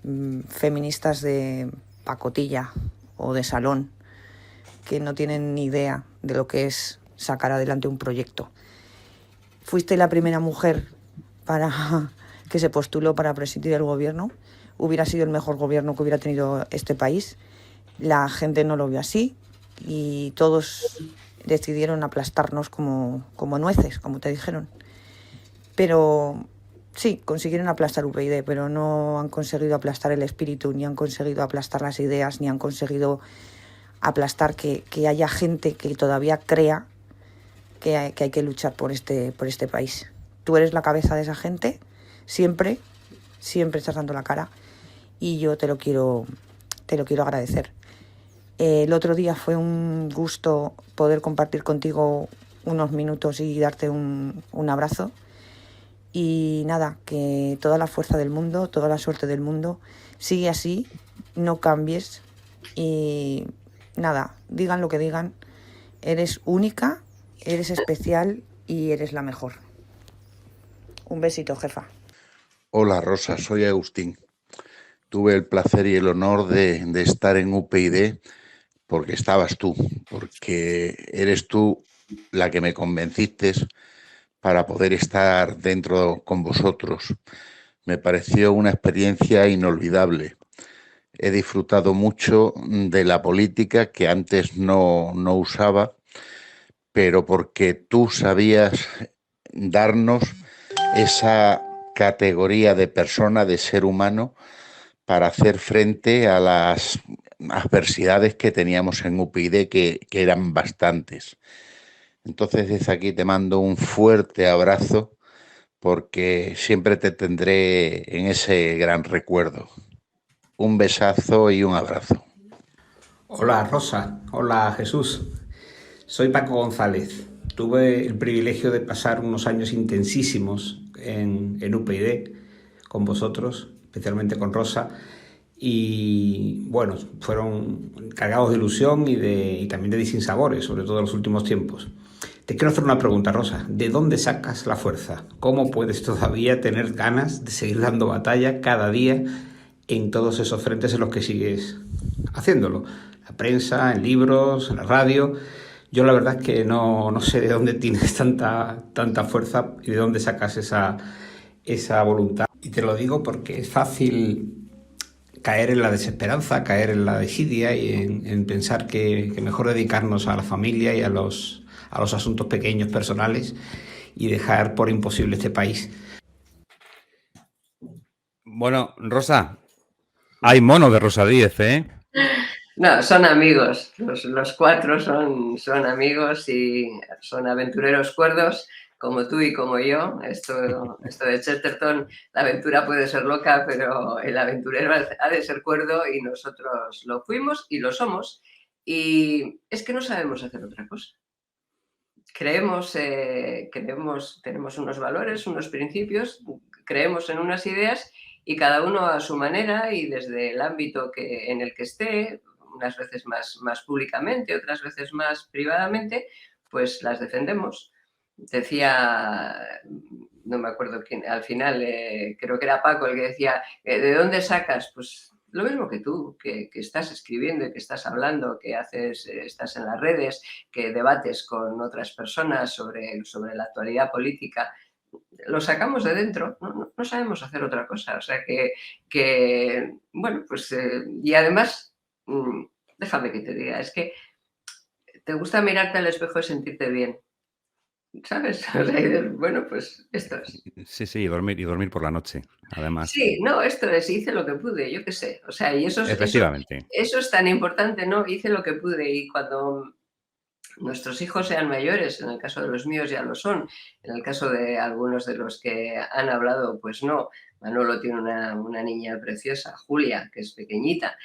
feministas de pacotilla o de salón que no tienen ni idea de lo que es sacar adelante un proyecto. Fuiste la primera mujer que se postuló para presidir el gobierno. Hubiera sido el mejor gobierno que hubiera tenido este país. La gente no lo vio así y todos decidieron aplastarnos como nueces, como te dijeron. Pero sí, consiguieron aplastar UPyD, pero no han conseguido aplastar el espíritu, ni han conseguido aplastar las ideas, ni han conseguido aplastar que haya gente que todavía crea que hay que luchar por este país. Tú eres la cabeza de esa gente, siempre estás dando la cara y yo te lo quiero agradecer. El otro día fue un gusto poder compartir contigo unos minutos y darte un abrazo. Y nada, que toda la fuerza del mundo, toda la suerte del mundo, sigue así, no cambies y nada, digan lo que digan, eres única, eres especial y eres la mejor. Un besito, jefa. Hola Rosa, soy Agustín. Tuve el placer y el honor de estar en UPyD porque estabas tú, porque eres tú la que me convenciste para poder estar dentro con vosotros. Me pareció una experiencia inolvidable. He disfrutado mucho de la política que antes no usaba, pero porque tú sabías darnos esa categoría de persona, de ser humano, para hacer frente a las adversidades que teníamos en UPyD, que eran bastantes. Entonces, desde aquí te mando un fuerte abrazo porque siempre te tendré en ese gran recuerdo. Un besazo y un abrazo. Hola Rosa, hola Jesús. Soy Paco González. Tuve el privilegio de pasar unos años intensísimos en UPyD con vosotros, especialmente con Rosa, y bueno, fueron cargados de ilusión y también de disinsabores, sobre todo en los últimos tiempos. Te quiero hacer una pregunta, Rosa. ¿De dónde sacas la fuerza? ¿Cómo puedes todavía tener ganas de seguir dando batalla cada día en todos esos frentes en los que sigues haciéndolo? La prensa, en libros, en la radio. Yo la verdad es que no sé de dónde tienes tanta fuerza y de dónde sacas esa voluntad. Y te lo digo porque es fácil caer en la desesperanza, caer en la desidia y en pensar que mejor dedicarnos a la familia y a los asuntos pequeños, personales, y dejar por imposible este país. Bueno, Rosa, hay mono de Rosa Díez, ¿eh? No, son amigos. Los cuatro son amigos y son aventureros cuerdos, como tú y como yo. Esto de Chesterton, la aventura puede ser loca, pero el aventurero ha de ser cuerdo y nosotros lo fuimos y lo somos. Y es que no sabemos hacer otra cosa. Tenemos unos valores, unos principios, creemos en unas ideas y cada uno a su manera y desde el ámbito en el que esté, unas veces más públicamente, otras veces más privadamente, pues las defendemos. Decía, no me acuerdo quién, al final creo que era Paco el que decía, ¿de dónde sacas? Pues lo mismo que tú, que estás escribiendo y que estás hablando, que estás en las redes, que debates con otras personas sobre la actualidad política. Lo sacamos de dentro, no sabemos hacer otra cosa. O sea que bueno, pues y además, déjame que te diga, es que te gusta mirarte al espejo y sentirte bien, ¿sabes? O sea, bueno, pues esto es. Sí, y dormir por la noche, además. Sí, no, esto es, hice lo que pude, yo qué sé. O sea, y eso Efectivamente. es tan importante, ¿no? Hice lo que pude y cuando nuestros hijos sean mayores, en el caso de los míos ya lo son, en el caso de algunos de los que han hablado, pues no. Manolo tiene una niña preciosa, Julia, que es pequeñita,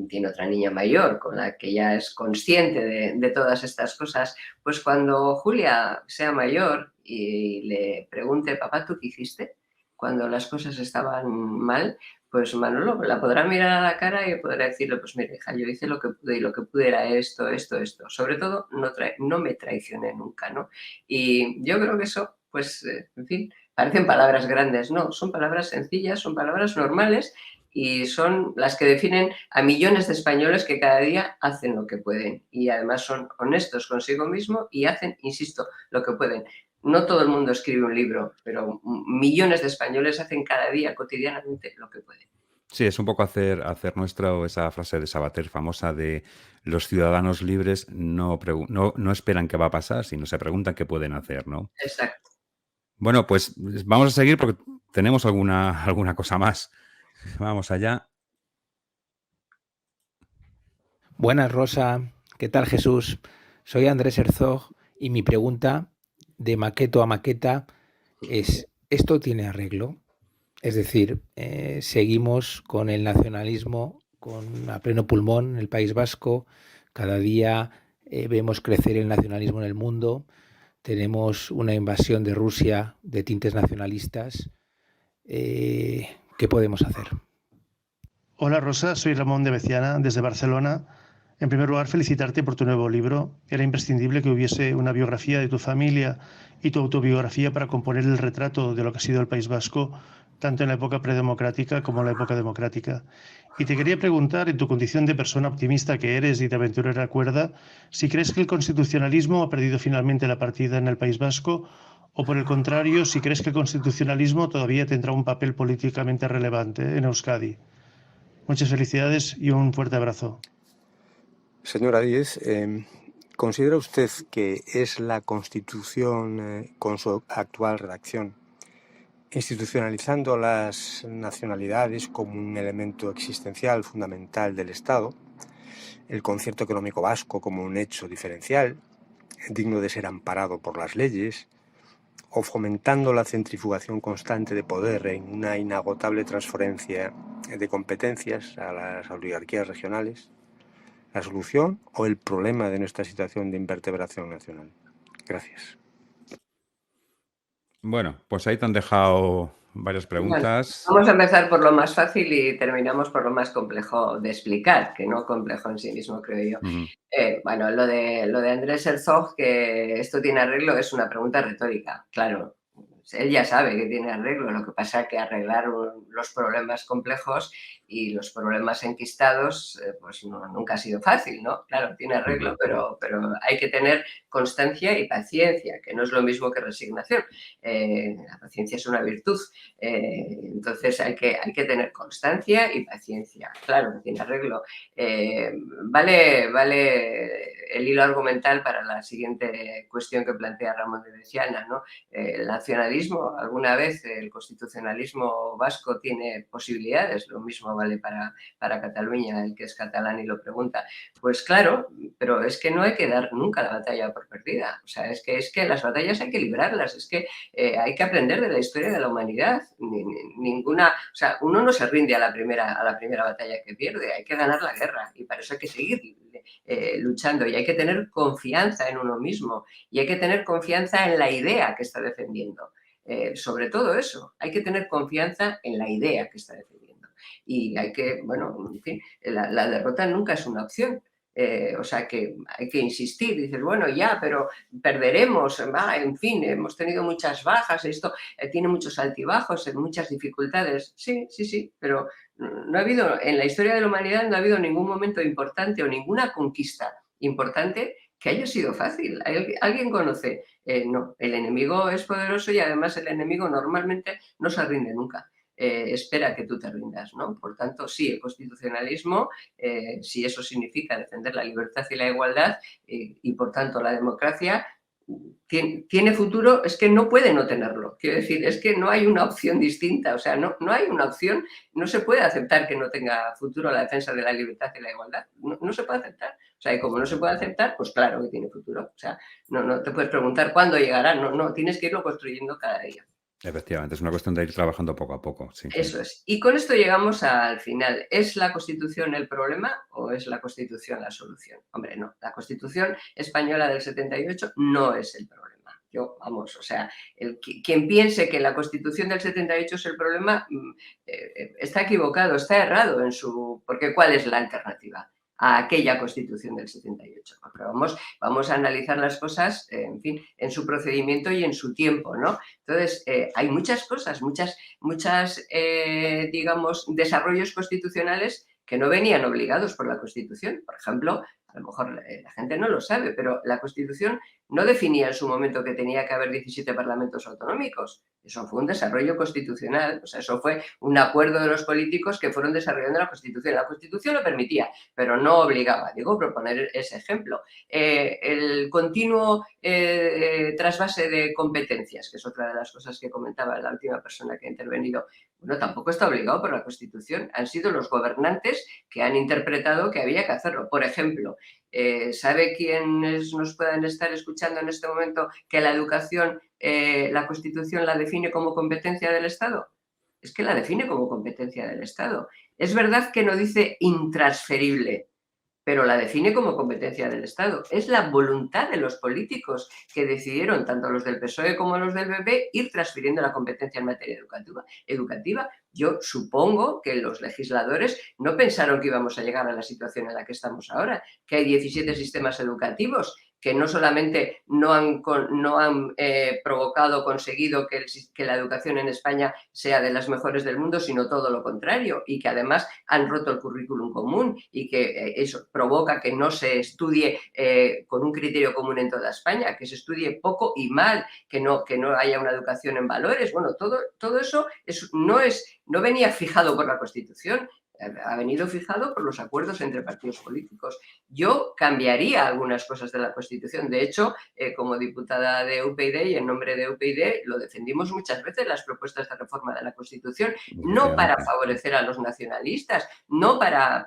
tiene otra niña mayor con la que ya es consciente de todas estas cosas. Pues cuando Julia sea mayor y le pregunte, papá, ¿tú qué hiciste cuando las cosas estaban mal? Pues Manolo la podrá mirar a la cara y podrá decirle, pues mira, hija, yo hice lo que pude y lo que pude era esto, esto, esto. Sobre todo, no me traicioné nunca, ¿no? Y yo creo que eso, pues, en fin, parecen palabras grandes, no, son palabras sencillas, son palabras normales y son las que definen a millones de españoles que cada día hacen lo que pueden y además son honestos consigo mismo y hacen, insisto, lo que pueden. No todo el mundo escribe un libro, pero millones de españoles hacen cada día, cotidianamente, lo que pueden. Sí, es un poco hacer nuestra esa frase de Sabater famosa de los ciudadanos libres no esperan qué va a pasar, sino se preguntan qué pueden hacer, ¿no? Exacto. Bueno, pues vamos a seguir porque tenemos alguna cosa más. Vamos allá. Buenas, Rosa. ¿Qué tal, Jesús? Soy Andrés Herzog y mi pregunta de maqueto a maqueta es, ¿esto tiene arreglo? Es decir, seguimos con el nacionalismo a pleno pulmón en el País Vasco. Cada día vemos crecer el nacionalismo en el mundo. Tenemos una invasión de Rusia de tintes nacionalistas. ¿Qué podemos hacer? Hola Rosa, soy Ramón de Beciana, desde Barcelona. En primer lugar, felicitarte por tu nuevo libro. Era imprescindible que hubiese una biografía de tu familia y tu autobiografía para componer el retrato de lo que ha sido el País Vasco, tanto en la época predemocrática como en la época democrática. Y te quería preguntar, en tu condición de persona optimista que eres y de aventurera cuerda, si crees que el constitucionalismo ha perdido finalmente la partida en el País Vasco, o por el contrario, si crees que el constitucionalismo todavía tendrá un papel políticamente relevante en Euskadi. Muchas felicidades y un fuerte abrazo. Señora Díez, ¿considera usted que es la Constitución, con su actual redacción, institucionalizando las nacionalidades como un elemento existencial fundamental del Estado, el concierto económico vasco como un hecho diferencial, digno de ser amparado por las leyes, o fomentando la centrifugación constante de poder en una inagotable transferencia de competencias a las oligarquías regionales? ¿La solución o el problema de nuestra situación de invertebración nacional? Gracias. Bueno, pues ahí te han dejado varias preguntas. Bueno, vamos a empezar por lo más fácil y terminamos por lo más complejo de explicar, que no complejo en sí mismo, creo yo. Bueno, lo de Andrés Herzog, que esto tiene arreglo, es una pregunta retórica, claro. Él ya sabe que tiene arreglo, lo que pasa es que arreglar los problemas complejos y los problemas enquistados, pues nunca ha sido fácil, ¿no? Claro, tiene arreglo, pero hay que tener constancia y paciencia, que no es lo mismo que resignación. La paciencia es una virtud, entonces hay que tener constancia y paciencia. Claro, tiene arreglo. Vale el hilo argumental para la siguiente cuestión que plantea Ramón de Beciana, ¿no? El nacionalismo, alguna vez el constitucionalismo vasco tiene posibilidades, lo mismo vale para Cataluña, el que es catalán y lo pregunta. Pues claro, pero es que no hay que dar nunca la batalla por perdida. O sea, es que las batallas hay que librarlas, es que hay que aprender de la historia de la humanidad. Ninguna, o sea, uno no se rinde a la primera batalla que pierde, hay que ganar la guerra y para eso hay que seguir luchando y hay que tener confianza en uno mismo y hay que tener confianza en la idea que está defendiendo. Sobre todo eso, hay que tener confianza en la idea que está defendiendo. Y hay que, bueno, en fin, la derrota nunca es una opción. O sea que hay que insistir, dices, bueno, ya, pero perderemos, en fin, hemos tenido muchas bajas, esto tiene muchos altibajos, muchas dificultades. Sí, pero no ha habido, en la historia de la humanidad no ha habido ningún momento importante o ninguna conquista importante que haya sido fácil. ¿Alguien conoce? No, el enemigo es poderoso y además el enemigo normalmente no se rinde nunca. Espera que tú te rindas, ¿no? Por tanto, sí, el constitucionalismo, si eso significa defender la libertad y la igualdad y por tanto la democracia, tiene futuro, es que no puede no tenerlo. Quiero decir, es que no hay una opción distinta, o sea, no hay una opción, no se puede aceptar que no tenga futuro la defensa de la libertad y la igualdad, no se puede aceptar. O sea, y como no se puede aceptar, pues claro que tiene futuro. O sea, no te puedes preguntar cuándo llegará, no, tienes que irlo construyendo cada día. Efectivamente, es una cuestión de ir trabajando poco a poco. Sí. Eso es. Y con esto llegamos al final. ¿Es la Constitución el problema o es la Constitución la solución? Hombre, no. La Constitución española del 78 no es el problema. Quien piense que la Constitución del 78 es el problema está equivocado, está errado porque ¿cuál es la alternativa a aquella Constitución del 78? Porque vamos a analizar las cosas, en fin, en su procedimiento y en su tiempo, ¿no? Entonces, hay muchas cosas, digamos, desarrollos constitucionales que no venían obligados por la Constitución. Por ejemplo, a lo mejor la gente no lo sabe, pero la Constitución no definía en su momento que tenía que haber 17 parlamentos autonómicos. Eso fue un desarrollo constitucional, o sea, eso fue un acuerdo de los políticos que fueron desarrollando la Constitución. La Constitución lo permitía, pero no obligaba. Digo, proponer ese ejemplo. El continuo trasvase de competencias, que es otra de las cosas que comentaba la última persona que ha intervenido, bueno, tampoco está obligado por la Constitución. Han sido los gobernantes que han interpretado que había que hacerlo. Por ejemplo, ¿sabe quiénes nos pueden estar escuchando en este momento que la educación, la Constitución la define como competencia del Estado? Es que la define como competencia del Estado. Es verdad que no dice intransferible, pero la define como competencia del Estado. Es la voluntad de los políticos que decidieron, tanto los del PSOE como los del PP, ir transfiriendo la competencia en materia educativa. Yo supongo que los legisladores no pensaron que íbamos a llegar a la situación en la que estamos ahora, que hay 17 sistemas educativos que no solamente no han conseguido que la educación en España sea de las mejores del mundo, sino todo lo contrario, y que además han roto el currículum común y que eso provoca que no se estudie con un criterio común en toda España, que se estudie poco y mal, que no haya una educación en valores. Bueno, todo eso no venía fijado por la Constitución, ha venido fijado por los acuerdos entre partidos políticos. Yo cambiaría algunas cosas de la Constitución. De hecho, como diputada de UPyD y en nombre de UPyD, lo defendimos muchas veces las propuestas de reforma de la Constitución, no para favorecer a los nacionalistas, no para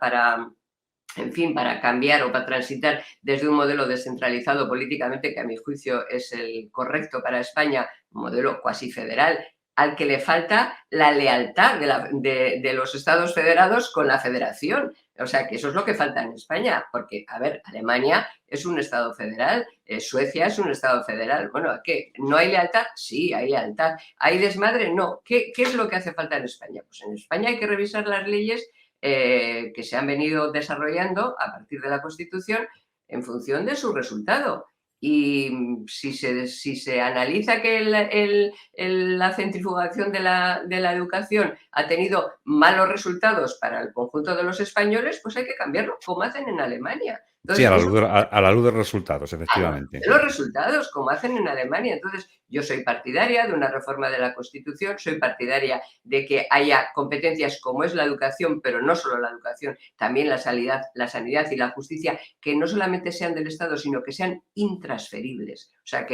cambiar o para transitar desde un modelo descentralizado políticamente, que a mi juicio es el correcto para España, un modelo cuasi federal, al que le falta la lealtad de los estados federados con la federación. O sea, que eso es lo que falta en España, porque, a ver, Alemania es un estado federal, Suecia es un estado federal. Bueno, ¿qué? ¿No hay lealtad? Sí, hay lealtad. ¿Hay desmadre? No. ¿Qué es lo que hace falta en España? Pues en España hay que revisar las leyes que se han venido desarrollando a partir de la Constitución en función de su resultado. Y si se analiza que la centrifugación de la educación ha tenido malos resultados para el conjunto de los españoles, pues hay que cambiarlo, como hacen en Alemania. Entonces, sí, a la luz de los resultados, efectivamente. De los resultados, como hacen en Alemania. Entonces, yo soy partidaria de una reforma de la Constitución, soy partidaria de que haya competencias como es la educación, pero no solo la educación, también la sanidad y la justicia, que no solamente sean del Estado, sino que sean intransferibles. O sea,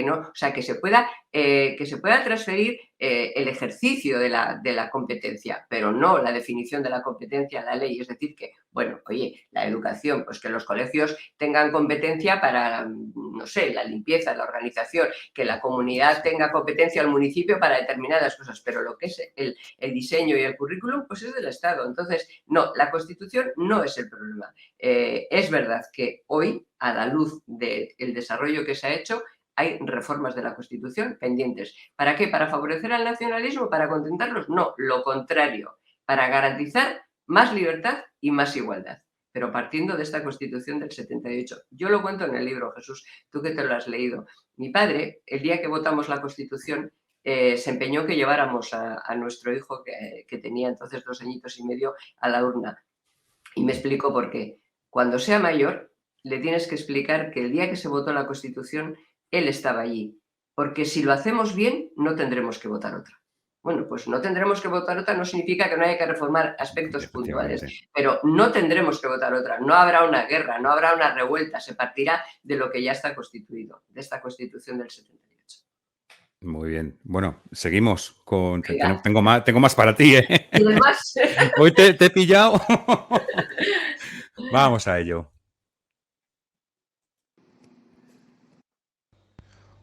que se pueda transferir el ejercicio de la competencia, pero no la definición de la competencia en la ley. Es decir, que, bueno, oye, la educación, pues que los colegios tengan competencia para, no sé, la limpieza, la organización, que la comunidad tenga competencia al municipio para determinadas cosas, pero lo que es el diseño y el currículum, pues es del Estado. Entonces, no, la Constitución no es el problema. Es verdad que hoy, a la luz del desarrollo que se ha hecho, hay reformas de la Constitución pendientes. ¿Para qué? ¿Para favorecer al nacionalismo? ¿Para contentarlos? No, lo contrario, para garantizar más libertad y más igualdad, pero partiendo de esta Constitución del 78. Yo lo cuento en el libro, Jesús, tú que te lo has leído. Mi padre, el día que votamos la Constitución, se empeñó que lleváramos a nuestro hijo, que tenía entonces 2 añitos y medio, a la urna. Y me explicó por qué. Cuando sea mayor, le tienes que explicar que el día que se votó la Constitución, él estaba allí, porque si lo hacemos bien, no tendremos que votar otra. Bueno, pues no tendremos que votar otra no significa que no haya que reformar aspectos puntuales, pero no tendremos que votar otra. No habrá una guerra, no habrá una revuelta, se partirá de lo que ya está constituido, de esta Constitución del 78. Muy bien. Bueno, seguimos con... Tengo más para ti, ¿eh? ¿Tienes más? Hoy te he pillado. Vamos a ello.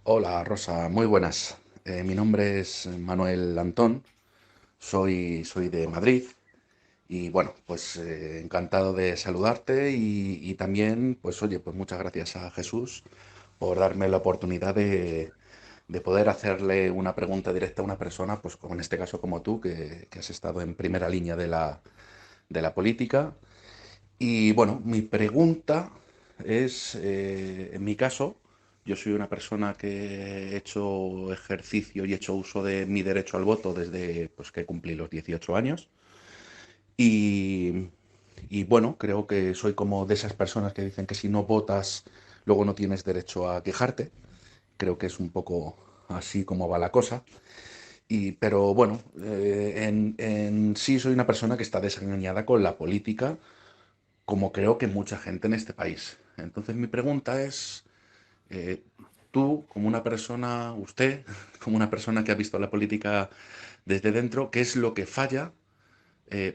Hola Rosa, muy buenas. Mi nombre es Manuel Antón, soy de Madrid y bueno, pues encantado de saludarte y también, pues oye, pues muchas gracias a Jesús por darme la oportunidad de poder hacerle una pregunta directa a una persona, pues como en este caso como tú, que has estado en primera línea de la política. Y bueno, mi pregunta es, en mi caso, yo soy una persona que he hecho ejercicio y he hecho uso de mi derecho al voto desde pues, que cumplí los 18 años. Y, y bueno, creo que soy como de esas personas que dicen que si no votas, luego no tienes derecho a quejarte. Creo que es un poco así como va la cosa. Pero bueno, en sí soy una persona que está desengañada con la política como creo que mucha gente en este país. Entonces mi pregunta es, eh, tú como una persona, usted como una persona que ha visto la política desde dentro, ¿qué es lo que falla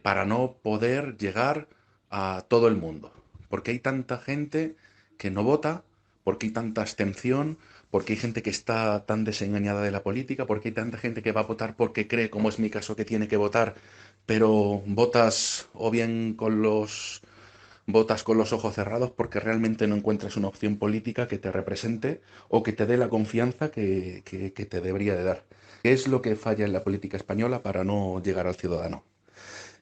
para no poder llegar a todo el mundo? ¿Por qué hay tanta gente que no vota? ¿Por qué hay tanta abstención? ¿Por qué hay gente que está tan desengañada de la política? ¿Por qué hay tanta gente que va a votar porque cree, como es mi caso, que tiene que votar, pero votas o bien con los votas con los ojos cerrados porque realmente no encuentras una opción política que te represente o que te dé la confianza que te debería de dar? ¿Qué es lo que falla en la política española para no llegar al ciudadano?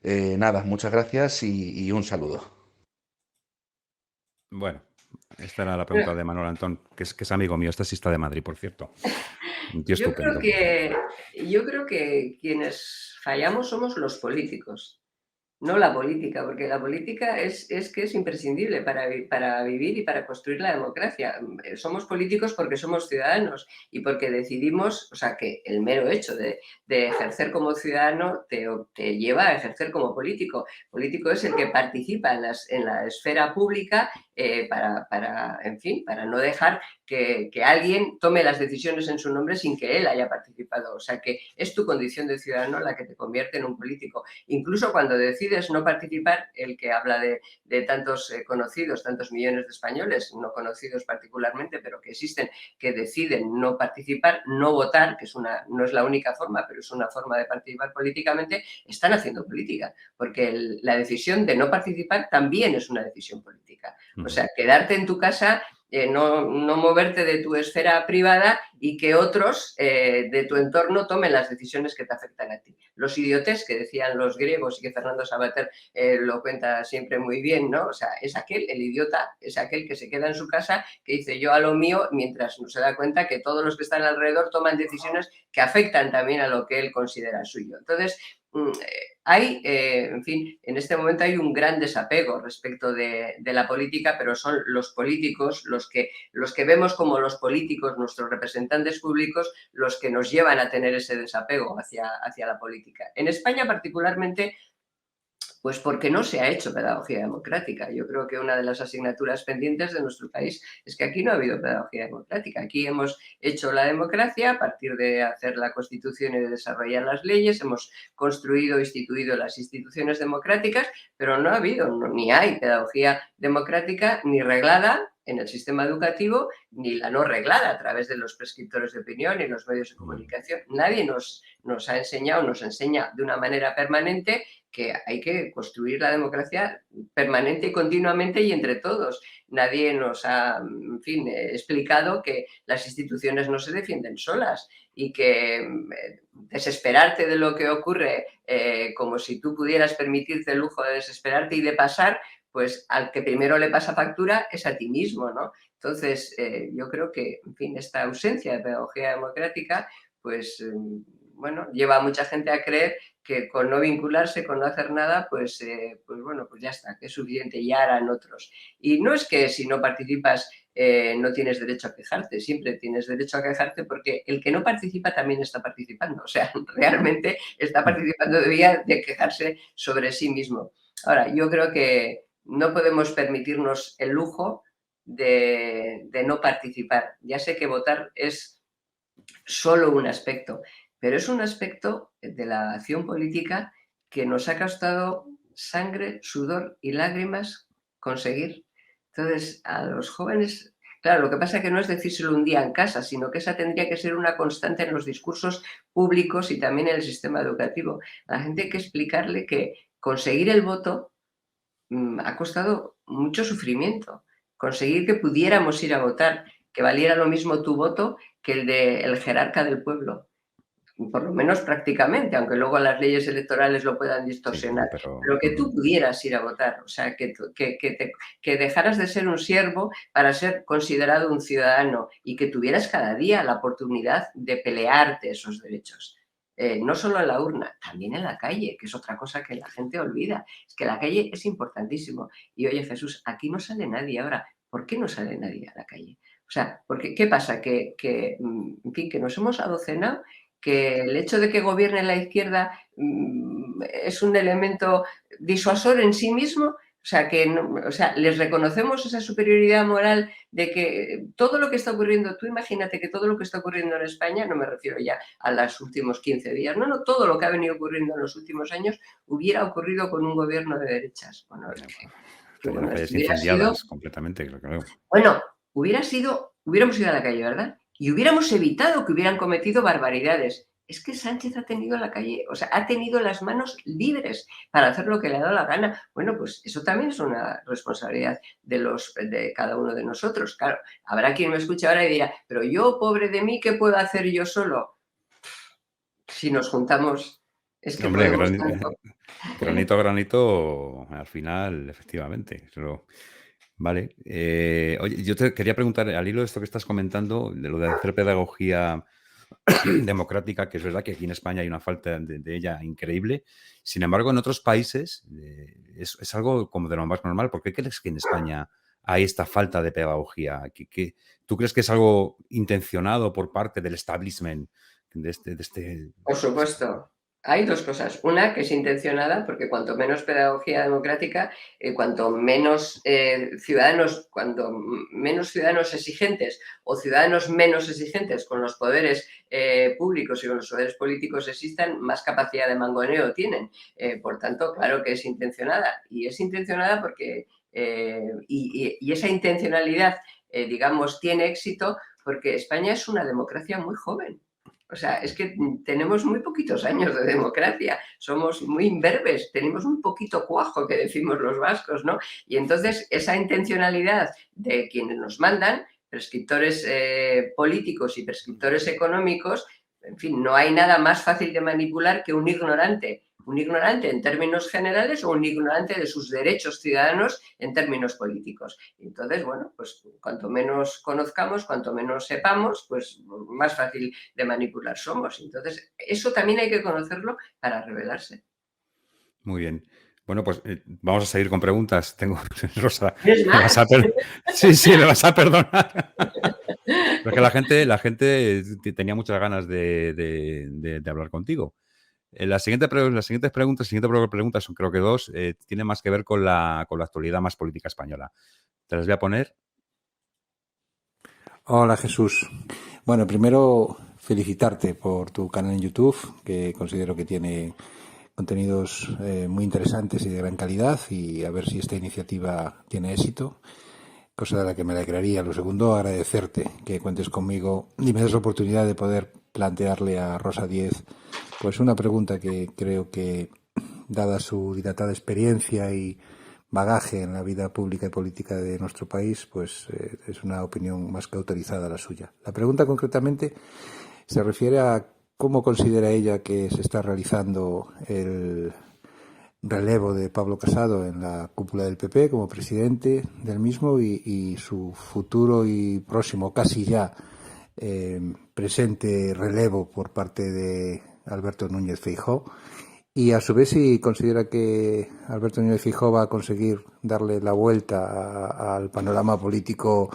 Nada, muchas gracias y un saludo. Bueno, esta era la pregunta Bueno, de Manuel Antón, que es amigo mío, este sí está de Madrid, por cierto. Un tío yo creo estupendo. que, yo creo que quienes fallamos somos los políticos. No la política, porque la política es que es imprescindible para vivir y para construir la democracia. Somos políticos porque somos ciudadanos y porque decidimos, o sea, que el mero hecho de ejercer como ciudadano te lleva a ejercer como político. Político es el que participa en la esfera pública en fin, para no dejar que alguien tome las decisiones en su nombre sin que él haya participado. O sea, que es tu condición de ciudadano la que te convierte en un político. Incluso cuando decides no participar, el que habla de tantos conocidos, tantos millones de españoles, no conocidos particularmente, pero que existen, que deciden no participar, no votar, que no es la única forma, pero es una forma de participar políticamente, están haciendo política, porque la decisión de no participar también es una decisión política. O sea, quedarte en tu casa, no moverte de tu esfera privada y que otros de tu entorno tomen las decisiones que te afectan a ti. Los idiotes que decían los griegos y que Fernando Savater lo cuenta siempre muy bien, ¿no? O sea, el idiota es aquel que se queda en su casa, que dice yo a lo mío, mientras no se da cuenta que todos los que están alrededor toman decisiones que afectan también a lo que él considera suyo. Entonces, en fin, en este momento hay un gran desapego respecto de la política, pero son los políticos, los que vemos como los políticos, nuestros representantes públicos, los que nos llevan a tener ese desapego hacia la política. En España particularmente, pues porque no se ha hecho pedagogía democrática. Yo creo que una de las asignaturas pendientes de nuestro país es que aquí no ha habido pedagogía democrática. Aquí hemos hecho la democracia a partir de hacer la Constitución y de desarrollar las leyes, hemos construido, instituido las instituciones democráticas, pero no ha habido, ni hay pedagogía democrática ni reglada en el sistema educativo, ni la no reglada a través de los prescriptores de opinión y los medios de comunicación. Nadie nos ha enseñado, nos enseña de una manera permanente que hay que construir la democracia permanente y continuamente y entre todos. Nadie nos ha, en fin, explicado que las instituciones no se defienden solas y que desesperarte de lo que ocurre como si tú pudieras permitirte el lujo de desesperarte y de pasar, pues al que primero le pasa factura es a ti mismo, ¿no? Entonces, yo creo que, en fin, esta ausencia de pedagogía democrática, pues, bueno, lleva a mucha gente a creer que con no vincularse, con no hacer nada, pues bueno, pues ya está, que es suficiente, ya harán otros. Y no es que si no participas no tienes derecho a quejarte, siempre tienes derecho a quejarte porque el que no participa también está participando, o sea, realmente está participando de quejarse sobre sí mismo. Ahora, yo creo que no podemos permitirnos el lujo de no participar. Ya sé que votar es solo un aspecto, pero es un aspecto de la acción política que nos ha costado sangre, sudor y lágrimas conseguir. Entonces, a los jóvenes, Claro, lo que pasa es que no es decírselo un día en casa, sino que esa tendría que ser una constante en los discursos públicos y también en el sistema educativo. A la gente hay que explicarle que conseguir el voto ha costado mucho sufrimiento. Conseguir que pudiéramos ir a votar, que valiera lo mismo tu voto que el del jerarca del pueblo. Por lo menos prácticamente, aunque luego las leyes electorales lo puedan distorsionar, Sí, pero que tú pudieras ir a votar, o sea, que dejaras de ser un siervo para ser considerado un ciudadano y que tuvieras cada día la oportunidad de pelearte esos derechos. No solo en la urna, también en la calle, que es otra cosa que la gente olvida. Es que la calle es importantísimo. Y oye, Jesús, aquí no sale nadie ahora. ¿Por qué no sale nadie a la calle? O sea, porque, ¿qué pasa? En fin, que nos hemos adocenado, que el hecho de que gobierne la izquierda es un elemento disuasor en sí mismo. O sea, les reconocemos esa superioridad moral de que todo lo que está ocurriendo, tú imagínate que todo lo que está ocurriendo en España, no me refiero ya a los últimos 15 días, no, todo lo que ha venido ocurriendo en los últimos años hubiera ocurrido con un gobierno de derechas. Bueno, Las calles incendiadas completamente, creo. Bueno, hubiéramos ido a la calle, ¿verdad? Y hubiéramos evitado que hubieran cometido barbaridades. Es que Sánchez ha tenido la calle, o sea, ha tenido las manos libres para hacer lo que le ha dado la gana. Bueno, pues eso también es una responsabilidad de cada uno de nosotros. Claro, habrá quien me escuche ahora y dirá, pero yo, pobre de mí, ¿qué puedo hacer yo solo? Si nos juntamos, es que Hombre, podemos tanto. granito a granito, al final, efectivamente. Vale. Oye, yo te quería preguntar, al hilo de esto que estás comentando, de lo de hacer pedagogía democrática, que es verdad que aquí en España hay una falta de ella increíble. Sin embargo, en otros países es algo como de lo más normal. ¿Por qué crees que en España hay esta falta de pedagogía? ¿Tú crees que es algo intencionado por parte del establishment de este... Por supuesto. Hay dos cosas. Una, que es intencionada, porque cuanto menos pedagogía democrática, cuanto menos ciudadanos exigentes o ciudadanos menos exigentes con los poderes públicos y con los poderes políticos existan, más capacidad de mangoneo tienen. Por tanto, claro que es intencionada. Y es intencionada porque... y esa intencionalidad, digamos, tiene éxito porque España es una democracia muy joven. O sea, es que tenemos muy poquitos años de democracia, somos muy imberbes, tenemos un poquito cuajo, que decimos los vascos, ¿no? Y entonces esa intencionalidad de quienes nos mandan, prescriptores políticos y prescriptores económicos, en fin, no hay nada más fácil de manipular que un ignorante en términos generales o un ignorante de sus derechos ciudadanos en términos políticos. Entonces, bueno, pues cuanto menos conozcamos, cuanto menos sepamos, pues más fácil de manipular somos. Entonces, eso también hay que conocerlo para rebelarse. Muy bien. Bueno, pues vamos a seguir con preguntas. Tengo, Rosa, ¿Es más? Sí, me vas a perdonar. Porque la gente tenía muchas ganas de hablar contigo. Las siguientes preguntas son, creo que dos, tienen más que ver con la actualidad más política española. Te las voy a poner. Hola, Jesús. Bueno, primero felicitarte por tu canal en YouTube, que considero que tiene contenidos muy interesantes y de gran calidad, y a ver si esta iniciativa tiene éxito, cosa de la que me alegraría. Lo segundo, agradecerte que cuentes conmigo y me des la oportunidad de poder plantearle a Rosa Díez pues una pregunta que creo que, dada su dilatada experiencia y bagaje en la vida pública y política de nuestro país, pues es una opinión más que autorizada la suya. La pregunta concretamente se refiere a cómo considera ella que se está realizando el relevo de Pablo Casado en la cúpula del PP como presidente del mismo y su futuro y próximo, casi ya presente relevo por parte de Alberto Núñez Feijóo, y a su vez si considera que Alberto Núñez Feijóo va a conseguir darle la vuelta al panorama político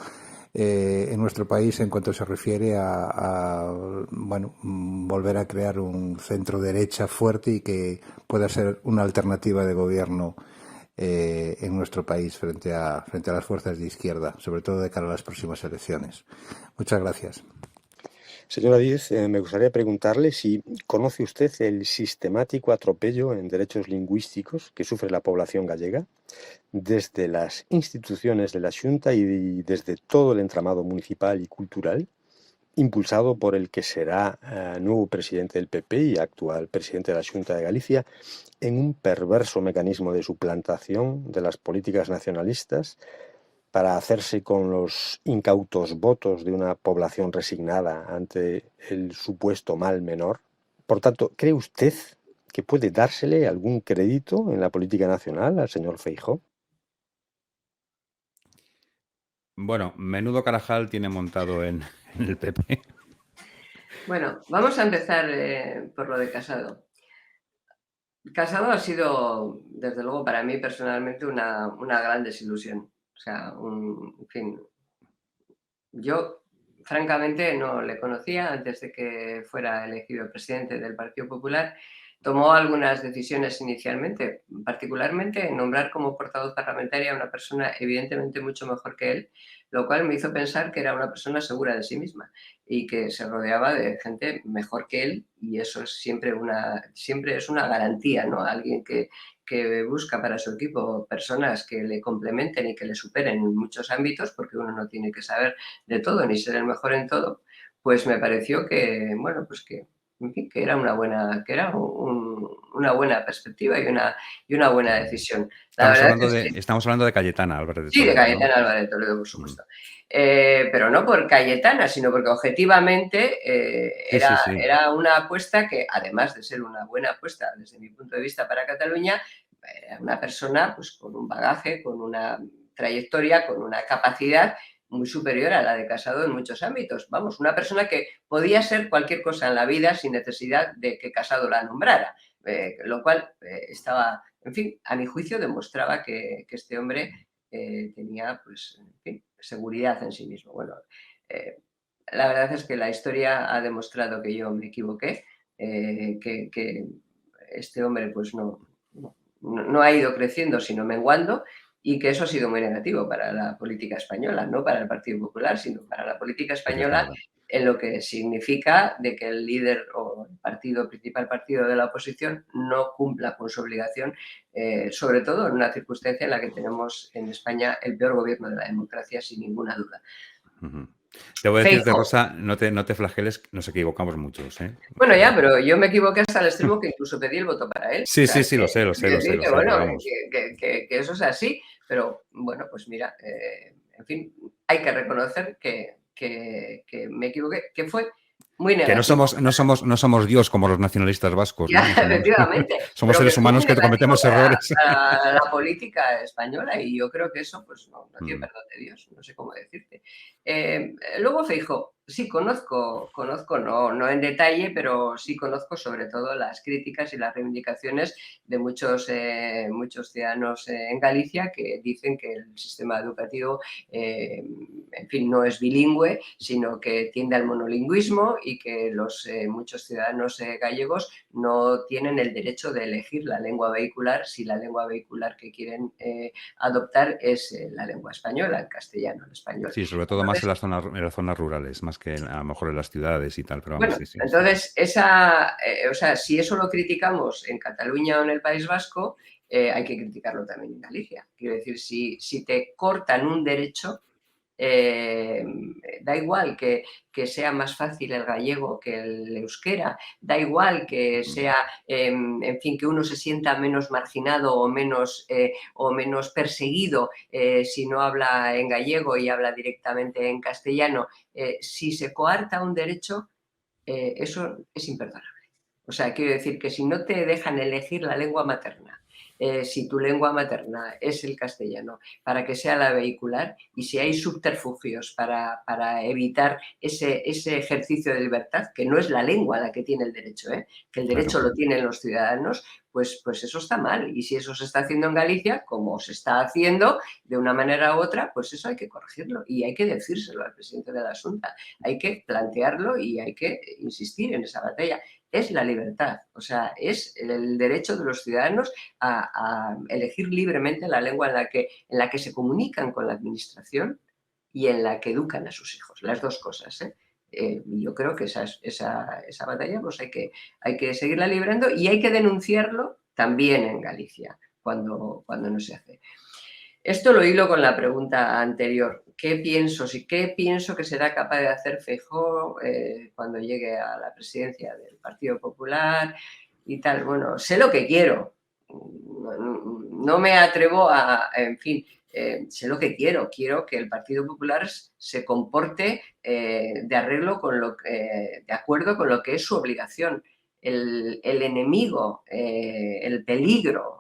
en nuestro país en cuanto se refiere a volver a crear un centro derecha fuerte y que pueda ser una alternativa de gobierno en nuestro país frente a las fuerzas de izquierda, sobre todo de cara a las próximas elecciones. Muchas gracias. Señora Díez, me gustaría preguntarle si conoce usted el sistemático atropello en derechos lingüísticos que sufre la población gallega desde las instituciones de la Xunta y desde todo el entramado municipal y cultural, impulsado por el que será nuevo presidente del PP y actual presidente de la Xunta de Galicia, en un perverso mecanismo de suplantación de las políticas nacionalistas para hacerse con los incautos votos de una población resignada ante el supuesto mal menor? Por tanto, ¿cree usted que puede dársele algún crédito en la política nacional al señor Feijóo? Bueno, menudo carajal tiene montado en el PP. Bueno, vamos a empezar por lo de Casado. Casado ha sido, desde luego, para mí personalmente una gran desilusión. O sea, en fin, yo francamente no le conocía antes de que fuera elegido presidente del Partido Popular. Tomó algunas decisiones inicialmente, particularmente en nombrar como portavoz parlamentaria a una persona evidentemente mucho mejor que él, lo cual me hizo pensar que era una persona segura de sí misma y que se rodeaba de gente mejor que él, y eso es siempre es una garantía, ¿no? Alguien que busca para su equipo personas que le complementen y que le superen en muchos ámbitos, porque uno no tiene que saber de todo ni ser el mejor en todo, pues me pareció que, bueno, pues que, en fin, que era una buena perspectiva y una buena decisión. La verdad es que Estamos hablando de Cayetana Álvarez de sí, de Toledo, ¿no? Cayetana Álvarez de Toledo, por supuesto. Pero no por Cayetana, sino porque objetivamente Sí. era una apuesta que, además de ser una buena apuesta desde mi punto de vista para Cataluña, era una persona pues, con un bagaje, con una trayectoria, con una capacidad muy superior a la de Casado en muchos ámbitos. Vamos, una persona que podía ser cualquier cosa en la vida sin necesidad de que Casado la nombrara, lo cual estaba, en fin, a mi juicio demostraba que este hombre tenía, pues, en fin, seguridad en sí mismo. Bueno, la verdad es que la historia ha demostrado que yo me equivoqué, que este hombre, pues, no ha ido creciendo, sino menguando, y que eso ha sido muy negativo para la política española, no para el Partido Popular, sino para la política española, en lo que significa de que el líder o el principal partido de la oposición no cumpla con su obligación, sobre todo en una circunstancia en la que tenemos en España el peor gobierno de la democracia, sin ninguna duda. Te voy a decirte, Feijóo. Rosa, no te flageles, nos equivocamos muchos, ¿eh? Bueno, ya, pero yo me equivoqué hasta el extremo que incluso pedí el voto para él. Sí, lo sé. Que eso es así, pero bueno, pues mira, en fin, hay que reconocer que me equivoqué, que fue muy negativo. Que no somos Dios como los nacionalistas vascos, ¿no? Ya, efectivamente. Somos seres humanos que cometemos errores. Para la política española, y yo creo que eso pues no tiene perdón de Dios, no sé cómo decirte. Luego Feijóo, sí conozco, no en detalle, pero sí conozco sobre todo las críticas y las reivindicaciones de muchos ciudadanos en Galicia que dicen que el sistema educativo, en fin, no es bilingüe, sino que tiende al monolingüismo y que muchos ciudadanos gallegos no tienen el derecho de elegir la lengua vehicular si la lengua vehicular que quieren adoptar es la lengua española, el castellano, el español. Sí, sobre todo más en las zonas rurales, más que a lo mejor en las ciudades y tal. Pero vamos, bueno, entonces, o sea, si eso lo criticamos en Cataluña o en el País Vasco, hay que criticarlo también en Galicia. Quiero decir, si te cortan un derecho, da igual que sea más fácil el gallego que el euskera, da igual que sea, en fin, que uno se sienta menos marginado o menos perseguido si no habla en gallego y habla directamente en castellano. Si se coarta un derecho, eso es imperdonable. O sea, quiero decir que si no te dejan elegir la lengua materna, si tu lengua materna es el castellano, para que sea la vehicular, y si hay subterfugios para evitar ese ejercicio de libertad, que no es la lengua la que tiene el derecho, que el derecho lo tienen los ciudadanos, pues eso está mal. Y si eso se está haciendo en Galicia, como se está haciendo de una manera u otra, pues eso hay que corregirlo y hay que decírselo al presidente de la Xunta. Hay que plantearlo y hay que insistir en esa batalla. Es la libertad, o sea, es el derecho de los ciudadanos a elegir libremente la lengua en la que se comunican con la administración y en la que educan a sus hijos, las dos cosas, Yo creo que esa batalla pues hay que seguirla librando y hay que denunciarlo también en Galicia cuando no se hace. Esto lo hilo con la pregunta anterior. ¿Qué pienso que será capaz de hacer Feijóo cuando llegue a la presidencia del Partido Popular y tal? Bueno, sé lo que quiero. No me atrevo en fin, sé lo que quiero. Quiero que el Partido Popular se comporte de acuerdo con lo que es su obligación. El enemigo, el peligro,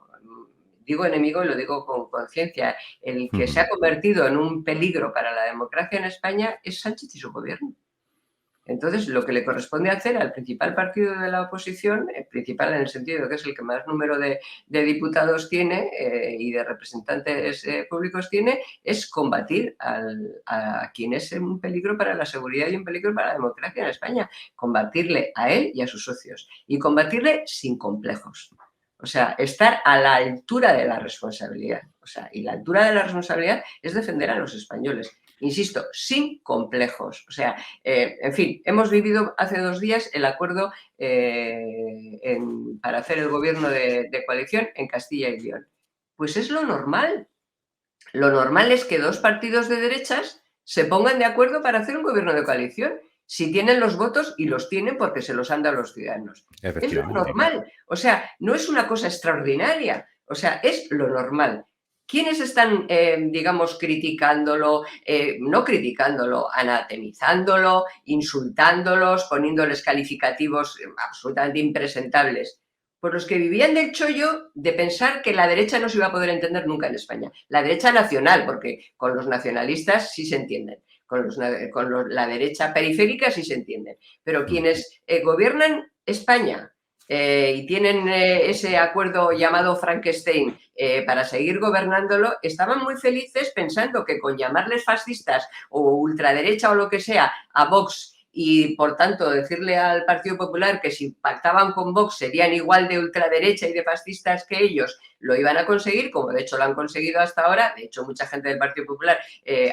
digo enemigo y lo digo con conciencia, el que se ha convertido en un peligro para la democracia en España es Sánchez y su gobierno. Entonces, lo que le corresponde hacer al principal partido de la oposición, principal en el sentido de que es el que más número de diputados tiene y de representantes públicos tiene, es combatir a quien es un peligro para la seguridad y un peligro para la democracia en España. Combatirle a él y a sus socios. Y combatirle sin complejos. O sea, estar a la altura de la responsabilidad. O sea, y la altura de la responsabilidad es defender a los españoles. Insisto, sin complejos. O sea, en fin, hemos vivido hace 2 días el acuerdo para hacer el gobierno de coalición en Castilla y León. Pues es lo normal. Lo normal es que 2 partidos de derechas se pongan de acuerdo para hacer un gobierno de coalición. Si tienen los votos, y los tienen porque se los han dado los ciudadanos. Es lo normal. O sea, no es una cosa extraordinaria. O sea, es lo normal. ¿Quiénes están, digamos, criticándolo, no criticándolo, anatemizándolo, insultándolos, poniéndoles calificativos absolutamente impresentables? Pues los que vivían del chollo de pensar que la derecha no se iba a poder entender nunca en España. La derecha nacional, porque con los nacionalistas sí se entienden. Con la derecha periférica sí se entienden. Pero quienes gobiernan España y tienen ese acuerdo llamado Frankenstein para seguir gobernándolo, estaban muy felices pensando que con llamarles fascistas o ultraderecha o lo que sea a Vox y, por tanto, decirle al Partido Popular que si pactaban con Vox serían igual de ultraderecha y de fascistas que ellos, lo iban a conseguir, como de hecho lo han conseguido hasta ahora. De hecho, mucha gente del Partido Popular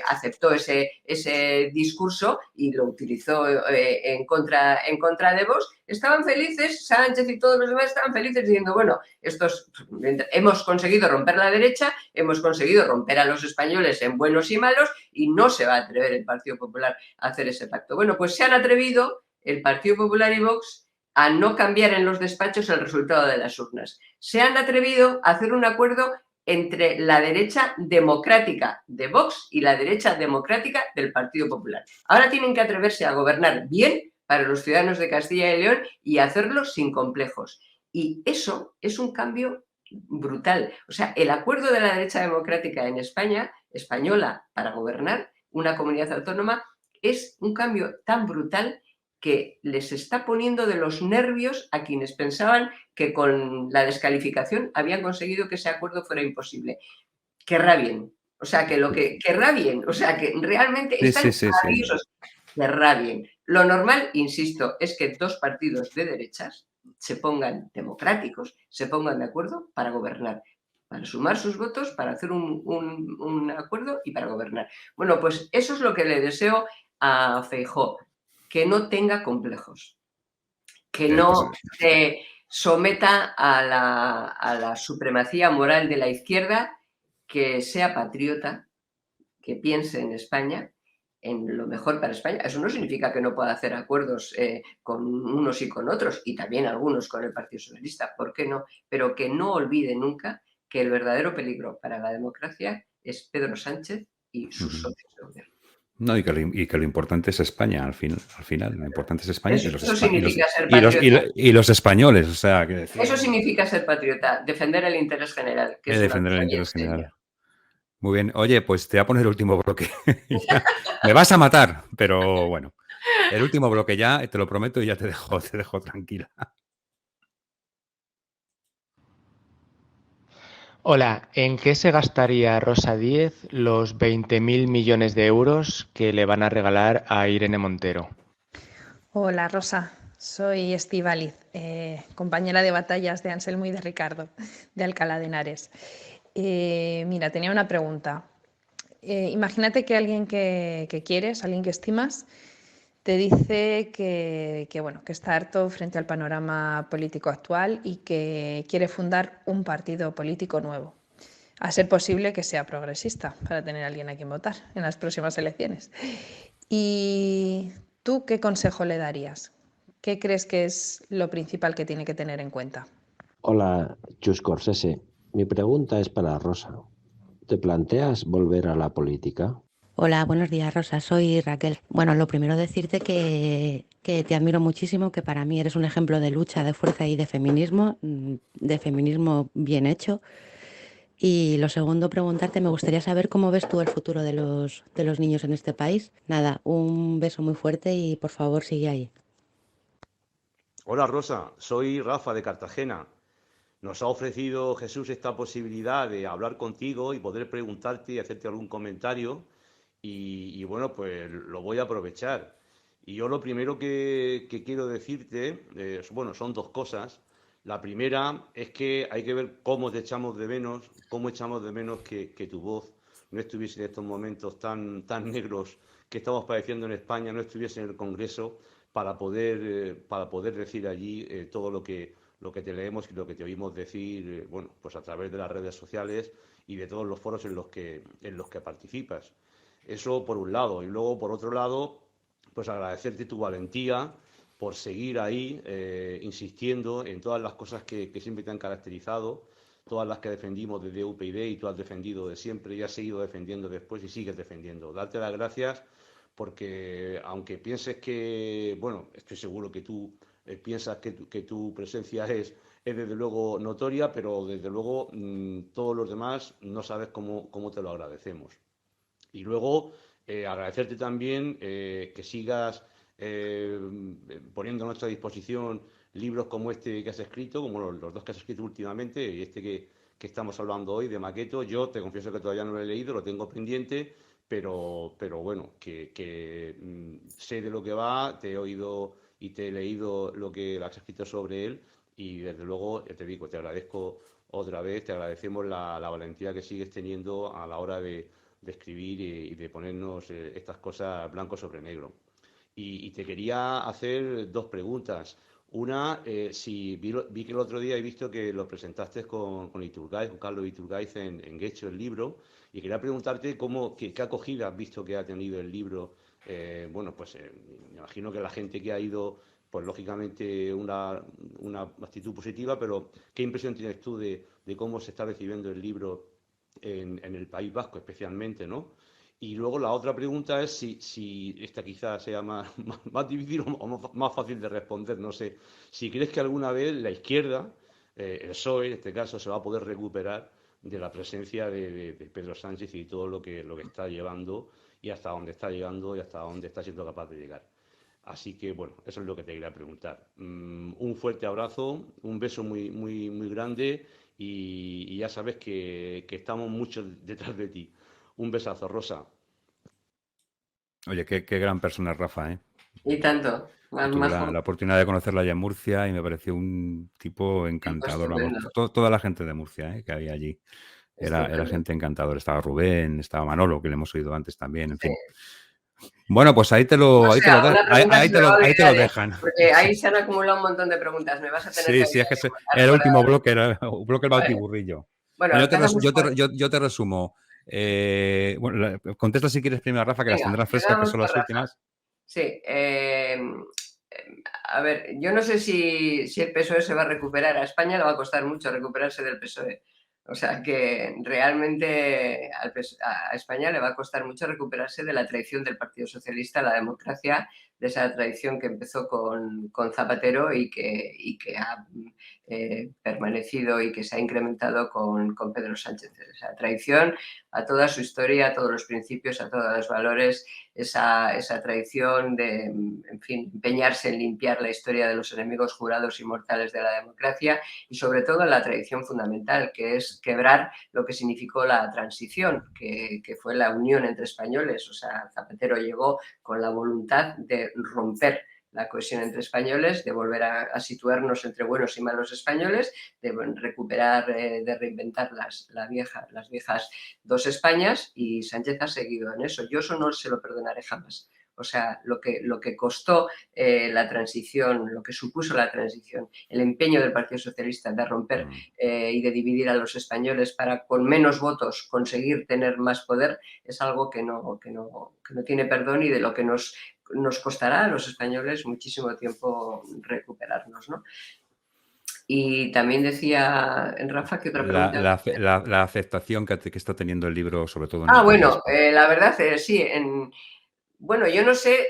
aceptó ese discurso y lo utilizó en contra de Vox. Estaban felices, Sánchez y todos los demás estaban felices diciendo, bueno, hemos conseguido romper la derecha, hemos conseguido romper a los españoles en buenos y malos y no se va a atrever el Partido Popular a hacer ese pacto. Bueno, pues se han atrevido el Partido Popular y Vox a no cambiar en los despachos el resultado de las urnas. Se han atrevido a hacer un acuerdo entre la derecha democrática de Vox y la derecha democrática del Partido Popular. Ahora tienen que atreverse a gobernar bien para los ciudadanos de Castilla y León y hacerlo sin complejos. Y eso es un cambio brutal. O sea, el acuerdo de la derecha democrática en España, española, para gobernar una comunidad autónoma, es un cambio tan brutal que les está poniendo de los nervios a quienes pensaban que con la descalificación habían conseguido que ese acuerdo fuera imposible. Querrá bien. O sea, querrá bien. O sea, que realmente están maravillosos. Querrá bien. Lo normal, insisto, es que 2 partidos de derechas se pongan democráticos, se pongan de acuerdo para gobernar, para sumar sus votos, para hacer un acuerdo y para gobernar. Bueno, pues eso es lo que le deseo a Feijóo, que no tenga complejos, que no se someta a la supremacía moral de la izquierda, que sea patriota, que piense en España, en lo mejor para España. Eso no significa que no pueda hacer acuerdos con unos y con otros, y también algunos con el Partido Socialista, ¿por qué no? Pero que no olvide nunca que el verdadero peligro para la democracia es Pedro Sánchez y sus socios de gobierno. No, y que lo importante es España, al final. Lo importante es España eso significa ser patriota. Y los españoles. O sea, que decir, eso significa ser patriota, defender el interés general. Que es defender el interés general. Muy bien. Oye, pues te voy a poner el último bloque. Me vas a matar, pero bueno. El último bloque ya, te lo prometo, y ya te dejo tranquila. Hola, ¿en qué se gastaría Rosa Díez los 20.000 millones de euros que le van a regalar a Irene Montero? Hola Rosa, soy Estíbaliz, compañera de batallas de Anselmo y de Ricardo, de Alcalá de Henares. Mira, tenía una pregunta. Imagínate que alguien que quieres, alguien que estimas, te dice bueno, que está harto frente al panorama político actual y que quiere fundar un partido político nuevo. A ser posible que sea progresista, para tener a alguien a quien votar en las próximas elecciones. ¿Y tú qué consejo le darías? ¿Qué crees que es lo principal que tiene que tener en cuenta? Hola, Chus Corsese. Mi pregunta es para Rosa. ¿Te planteas volver a la política? Hola, buenos días, Rosa. Soy Raquel. Bueno, lo primero decirte que te admiro muchísimo, que para mí eres un ejemplo de lucha, de fuerza y de feminismo bien hecho. Y lo segundo, preguntarte, me gustaría saber cómo ves tú el futuro de los niños en este país. Nada, un beso muy fuerte y por favor sigue ahí. Hola Rosa, soy Rafa de Cartagena. Nos ha ofrecido Jesús esta posibilidad de hablar contigo y poder preguntarte y hacerte algún comentario y bueno, pues lo voy a aprovechar. Y yo lo primero que quiero decirte, bueno, son dos cosas. La primera es que hay que ver cómo te echamos de menos, cómo echamos de menos que tu voz no estuviese en estos momentos tan negros que estamos padeciendo en España, no estuviese en el Congreso para poder decir allí todo lo que te leemos y lo que te oímos decir, bueno, pues a través de las redes sociales y de todos los foros en los que participas. Eso por un lado. Y luego, por otro lado, pues agradecerte tu valentía por seguir ahí insistiendo en todas las cosas que siempre te han caracterizado, todas las que defendimos desde UPyD y tú has defendido de siempre y has seguido defendiendo después y sigues defendiendo. Darte las gracias porque aunque pienses que, bueno, estoy seguro que tú piensas que tu presencia es desde luego notoria, pero desde luego todos los demás no sabes cómo te lo agradecemos. Y luego agradecerte también que sigas poniendo a nuestra disposición libros como este que has escrito, como los dos que has escrito últimamente, y este que estamos hablando hoy de Maqueto. Yo te confieso que todavía no lo he leído, lo tengo pendiente, pero bueno, que sé de lo que va, te he oído y te he leído lo que has escrito sobre él y desde luego, te digo, te agradezco otra vez, te agradecemos la valentía que sigues teniendo a la hora de escribir y de ponernos estas cosas blanco sobre negro. Y te quería hacer dos preguntas. Una, si vi que el otro día he visto que lo presentaste con Iturgaiz, con Carlos Iturgaiz en Getxo, el libro, y quería preguntarte qué acogida has visto que ha tenido el libro. Bueno, pues me imagino que la gente que ha ido, pues lógicamente una actitud positiva, pero ¿qué impresión tienes tú de cómo se está recibiendo el libro en el País Vasco especialmente, ¿no? Y luego la otra pregunta es si esta quizás sea más difícil o más fácil de responder, no sé. Si crees que alguna vez la izquierda, el PSOE en este caso, se va a poder recuperar de la presencia de Pedro Sánchez y todo lo que está llevando y hasta dónde está llegando y hasta dónde está siendo capaz de llegar. Así que, bueno, eso es lo que te quería preguntar. Un fuerte abrazo, un beso muy, muy, muy grande y ya sabes que estamos mucho detrás de ti. Un besazo, Rosa. Oye, qué gran persona es Rafa, ¿eh? Y tanto. Yo tuve la oportunidad de conocerla allá en Murcia y me pareció un tipo encantador. Vamos, toda la gente de Murcia que había allí. Era gente encantadora. Estaba Rubén, estaba Manolo, que le hemos oído antes también, en fin. Bueno, pues ahí te lo dejan. Porque ahí se han acumulado un montón de preguntas. Me vas a tener Sí, es que era el último bloque, era un bloque bautiburrillo. Bueno, yo te resumo. Bueno, contesta si quieres primero, Rafa, que las tendrás frescas, que son las últimas. Sí. A ver, yo no sé si el PSOE se va a recuperar. A España le va a costar mucho recuperarse del PSOE. O sea que realmente a España le va a costar mucho recuperarse de la traición del Partido Socialista a la democracia, de esa traición que empezó con Zapatero y que ha permanecido y que se ha incrementado con Pedro Sánchez. Esa traición a toda su historia, a todos los principios, a todos los valores, esa traición de, en fin, empeñarse en limpiar la historia de los enemigos jurados y mortales de la democracia y sobre todo la traición fundamental, que es quebrar lo que significó la transición, que fue la unión entre españoles. O sea, Zapatero llegó con la voluntad de romper la cohesión entre españoles, de volver a situarnos entre buenos y malos españoles, de recuperar, de reinventar las viejas dos Españas, y Sánchez ha seguido en eso. Yo eso no se lo perdonaré jamás. O sea, lo que costó la transición, lo que supuso la transición, el empeño del Partido Socialista de romper y de dividir a los españoles para con menos votos conseguir tener más poder, es algo que no tiene perdón y de lo que nos costará a los españoles muchísimo tiempo recuperarnos, ¿no? Y también decía Rafa que otra pregunta. La aceptación que está teniendo el libro, sobre todo en Ah, el País bueno, Vasco. la verdad sí. Bueno, yo no sé,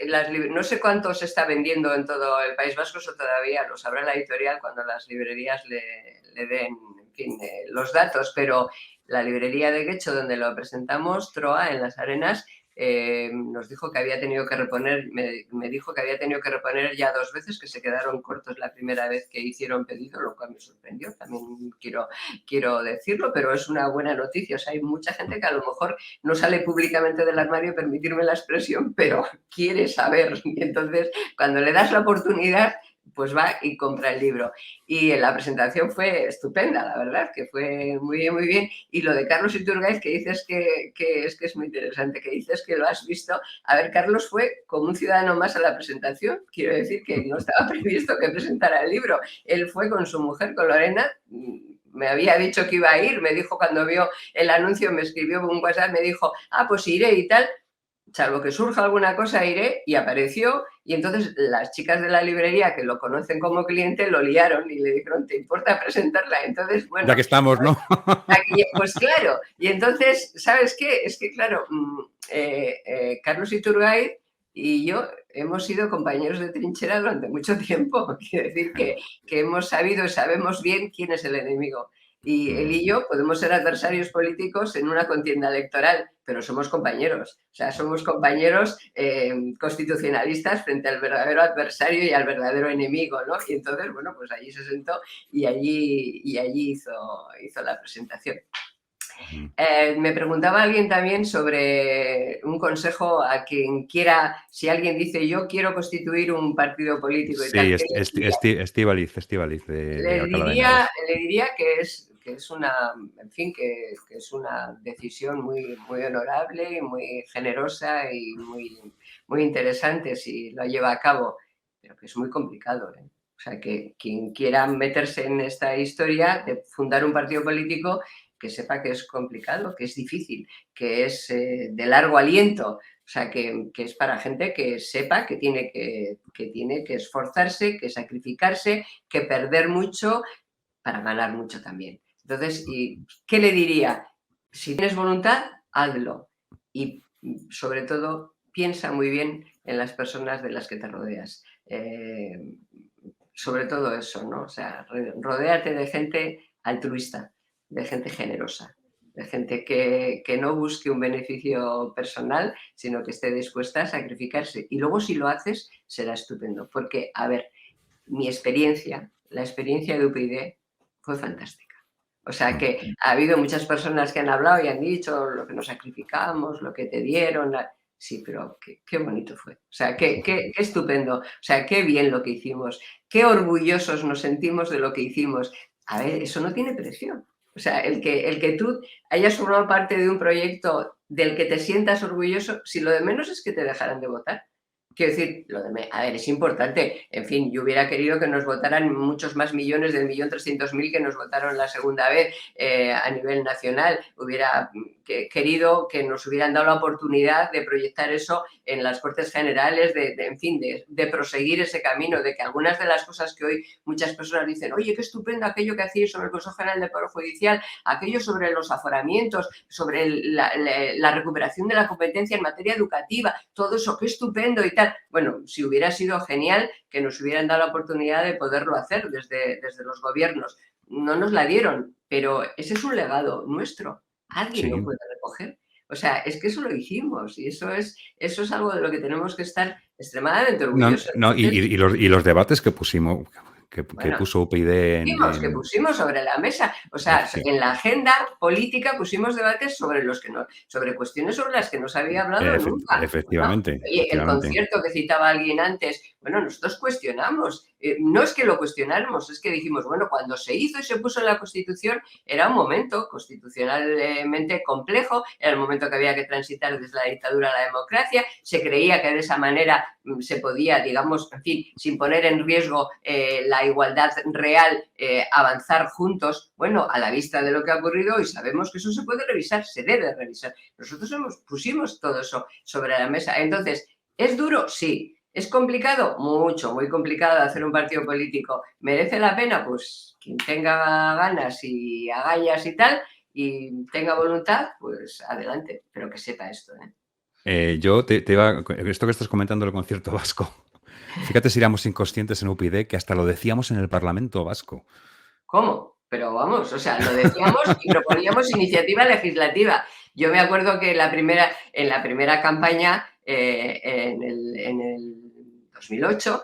no sé cuánto se está vendiendo en todo el País Vasco, eso todavía lo sabrá la editorial cuando las librerías le den, en fin, los datos, pero la librería de Guecho, donde lo presentamos, Troa, en Las Arenas, nos dijo que había tenido que reponer, me dijo que había tenido que reponer ya 2 veces, que se quedaron cortos la primera vez que hicieron pedido, lo cual me sorprendió, también quiero decirlo, pero es una buena noticia. O sea, hay mucha gente que a lo mejor no sale públicamente del armario, permitirme la expresión, pero quiere saber. Y entonces, cuando le das la oportunidad, pues va y compra el libro. Y la presentación fue estupenda, la verdad, que fue muy bien, muy bien. Y lo de Carlos Iturgaiz, que dices que es muy interesante, que dices que lo has visto. A ver, Carlos fue como un ciudadano más a la presentación. Quiero decir que no estaba previsto que presentara el libro. Él fue con su mujer, con Lorena. Me había dicho que iba a ir. Me dijo cuando vio el anuncio, me escribió un WhatsApp, me dijo, pues iré y tal. Salvo que surja alguna cosa, iré, y apareció. Y entonces las chicas de la librería que lo conocen como cliente lo liaron y le dijeron, ¿te importa presentarla? Entonces, bueno. Ya que estamos, ¿no? Pues claro. Y entonces, ¿sabes qué? Es que, claro, Carlos Iturgaiz y yo hemos sido compañeros de trinchera durante mucho tiempo. Quiero decir que hemos sabido y sabemos bien quién es el enemigo. Y él y yo podemos ser adversarios políticos en una contienda electoral, pero somos compañeros. O sea, somos compañeros constitucionalistas frente al verdadero adversario y al verdadero enemigo, ¿no? Y entonces, bueno, pues allí se sentó y allí hizo la presentación. Me preguntaba alguien también sobre un consejo a quien quiera, si alguien dice yo quiero constituir un partido político y tal. Estíbaliz de Alcalá de Henares. Le diría que es una, en fin, que es una decisión muy, muy honorable y muy generosa y muy interesante si lo lleva a cabo, pero que es muy complicado, ¿eh? O sea, que quien quiera meterse en esta historia de fundar un partido político, que sepa que es complicado, que es difícil, que es de largo aliento. O sea, que es para gente que sepa que tiene que esforzarse, que sacrificarse, que perder mucho para ganar mucho también. Entonces, ¿qué le diría? Si tienes voluntad, hazlo. Y sobre todo, piensa muy bien en las personas de las que te rodeas. Sobre todo eso, ¿no? O sea, rodéate de gente altruista, de gente generosa, de gente que no busque un beneficio personal, sino que esté dispuesta a sacrificarse. Y luego, si lo haces, será estupendo. Porque, a ver, mi experiencia, la experiencia de UPyD fue fantástica. O sea que ha habido muchas personas que han hablado y han dicho lo que nos sacrificamos, lo que te dieron. Sí, pero qué bonito fue. O sea, qué estupendo. O sea, qué bien lo que hicimos. Qué orgullosos nos sentimos de lo que hicimos. A ver, eso no tiene precio. O sea, el que tú hayas formado parte de un proyecto del que te sientas orgulloso, si lo de menos es que te dejaran de votar. Quiero decir, a ver, es importante. En fin, yo hubiera querido que nos votaran muchos más millones del 1.300.000 que nos votaron la segunda vez a nivel nacional. Hubiera querido que nos hubieran dado la oportunidad de proyectar eso en las Cortes Generales, de proseguir ese camino, de que algunas de las cosas que hoy muchas personas dicen, oye, qué estupendo aquello que hacéis sobre el Consejo General del Poder Judicial, aquello sobre los aforamientos, sobre la recuperación de la competencia en materia educativa, todo eso, qué estupendo y tal. Bueno, si hubiera sido genial que nos hubieran dado la oportunidad de poderlo hacer desde los gobiernos. No nos la dieron, pero ese es un legado nuestro. Alguien lo puede recoger. O sea, es que eso lo hicimos y eso es algo de lo que tenemos que estar extremadamente orgullosos. Y los debates que pusimos, que puso UPyD que pusimos sobre la mesa. O sea, en la agenda política pusimos debates sobre cuestiones sobre las que no se había hablado nunca. Efectivamente. ¿No? Oye, el concierto que citaba alguien antes, Bueno, nosotros cuestionamos, no es que lo cuestionáramos, es que dijimos, bueno, cuando se hizo y se puso en la Constitución era un momento constitucionalmente complejo, era el momento que había que transitar desde la dictadura a la democracia, se creía que de esa manera se podía, digamos, en fin, sin poner en riesgo la igualdad real, avanzar juntos. Bueno, a la vista de lo que ha ocurrido, y sabemos que eso se puede revisar, se debe revisar. Nosotros pusimos todo eso sobre la mesa. Entonces, ¿es duro? Sí. ¿Es complicado? Mucho, muy complicado hacer un partido político. ¿Merece la pena? Pues quien tenga ganas y agallas y tal, y tenga voluntad, pues adelante, pero que sepa esto, ¿eh? Yo te iba... Esto que estás comentando del concierto vasco, fíjate si éramos inconscientes en UPyD que hasta lo decíamos en el Parlamento vasco. ¿Cómo? Pero vamos, o sea, lo decíamos y proponíamos iniciativa legislativa. Yo me acuerdo que en la primera campaña, en el 2008,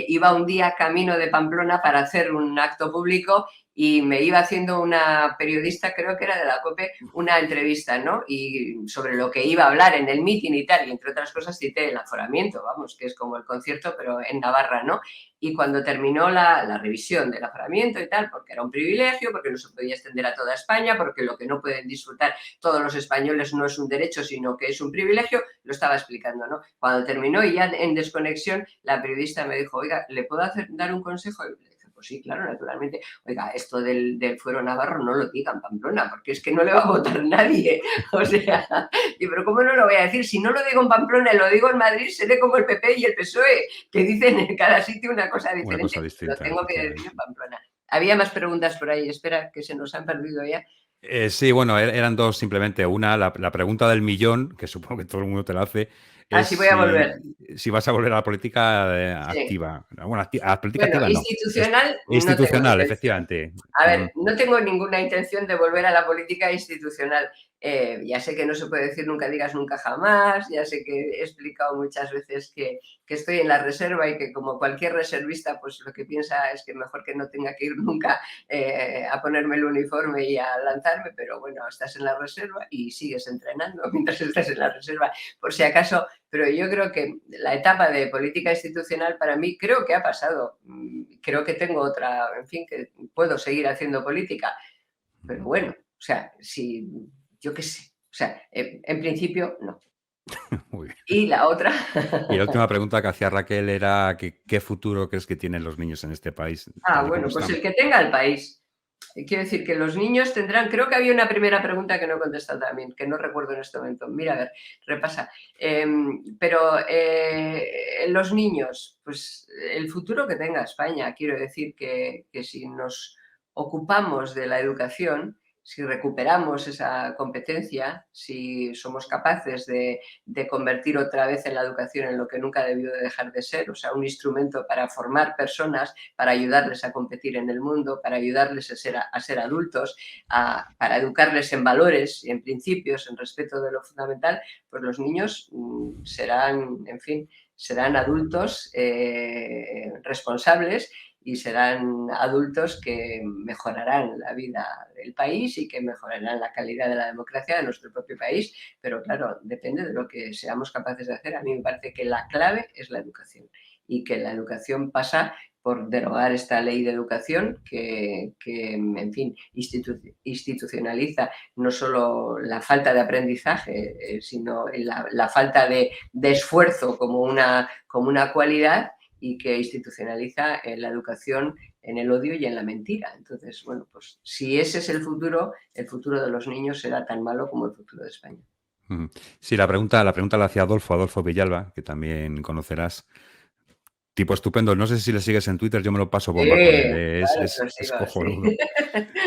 iba un día camino de Pamplona para hacer un acto público y me iba haciendo una periodista, creo que era de la COPE, una entrevista, ¿no? Y sobre lo que iba a hablar en el mitin y tal, y entre otras cosas cité el aforamiento, vamos, que es como el concierto, pero en Navarra, ¿no? Y cuando terminó la revisión del aforamiento y tal, porque era un privilegio, porque no se podía extender a toda España, porque lo que no pueden disfrutar todos los españoles no es un derecho, sino que es un privilegio, lo estaba explicando, ¿no? Cuando terminó y ya en desconexión, la periodista me dijo, oiga, ¿le puedo dar un consejo? Y le dije, pues sí, claro, naturalmente. Oiga, esto del fuero navarro no lo digan, Pamplona, porque es que no le va a votar nadie. O sea, y pero ¿cómo no lo voy a decir? Si no lo digo en Pamplona y lo digo en Madrid, seré como el PP y el PSOE, que dicen en cada sitio una cosa diferente. Una cosa distinta, lo tengo que decir en Pamplona. Había más preguntas por ahí, espera, que se nos han perdido ya. Sí, bueno, eran dos simplemente. Una, la pregunta del millón, que supongo que todo el mundo te la hace, es sí voy a volver. si vas a volver a la política activa. Bueno, a la política activa no. Institucional. Institucional, no efectivamente. A ver, no tengo ninguna intención de volver a la política institucional. Ya sé que no se puede decir nunca digas nunca jamás, ya sé que he explicado muchas veces que estoy en la reserva y que como cualquier reservista, pues lo que piensa es que mejor que no tenga que ir nunca a ponerme el uniforme y a lanzarme, pero bueno, estás en la reserva y sigues entrenando mientras estás en la reserva, por si acaso. Pero yo creo que la etapa de política institucional para mí creo que ha pasado. Creo que tengo otra, en fin, que puedo seguir haciendo política. Pero bueno, o sea, si yo qué sé, o sea, en principio no. Muy bien. Y la otra. Y la última pregunta que hacía Raquel era ¿qué futuro crees que tienen los niños en este país? Bueno, pues el que tenga el país. Quiero decir que los niños tendrán, creo que había una primera pregunta que no he contestado también, que no recuerdo en este momento. Mira, a ver, repasa. Pero los niños, pues el futuro que tenga España, quiero decir que si nos ocupamos de la educación, si recuperamos esa competencia, si somos capaces de convertir otra vez en la educación en lo que nunca debió de dejar de ser, o sea, un instrumento para formar personas, para ayudarles a competir en el mundo, para ayudarles a ser adultos, para educarles en valores, en principios, en respeto de lo fundamental, pues los niños serán, en fin, serán adultos responsables y serán adultos que mejorarán la vida del país y que mejorarán la calidad de la democracia de nuestro propio país. Pero claro, depende de lo que seamos capaces de hacer. A mí me parece que la clave es la educación y que la educación pasa por derogar esta ley de educación que en fin, institucionaliza no solo la falta de aprendizaje, sino la falta de esfuerzo como una cualidad, y que institucionaliza la educación en el odio y en la mentira. Entonces, bueno, pues si ese es el futuro de los niños será tan malo como el futuro de España. Sí, la pregunta la hacía Adolfo Villalba, que también conocerás. Tipo estupendo. No sé si le sigues en Twitter, yo me lo paso bomba con él. Es cojonudo. Sí.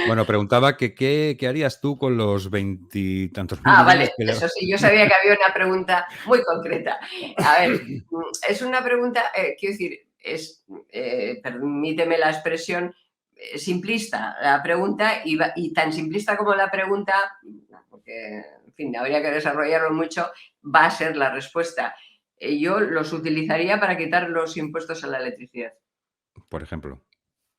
Bueno, preguntaba que qué harías tú con los 20 y tantos mil millones. Vale, eso sí, yo sabía que había una pregunta muy concreta. A ver, es una pregunta, quiero decir, permíteme la expresión, simplista la pregunta y tan simplista como la pregunta, porque, en fin, habría que desarrollarlo mucho, va a ser la respuesta. Yo los utilizaría para quitar los impuestos a la electricidad. Por ejemplo.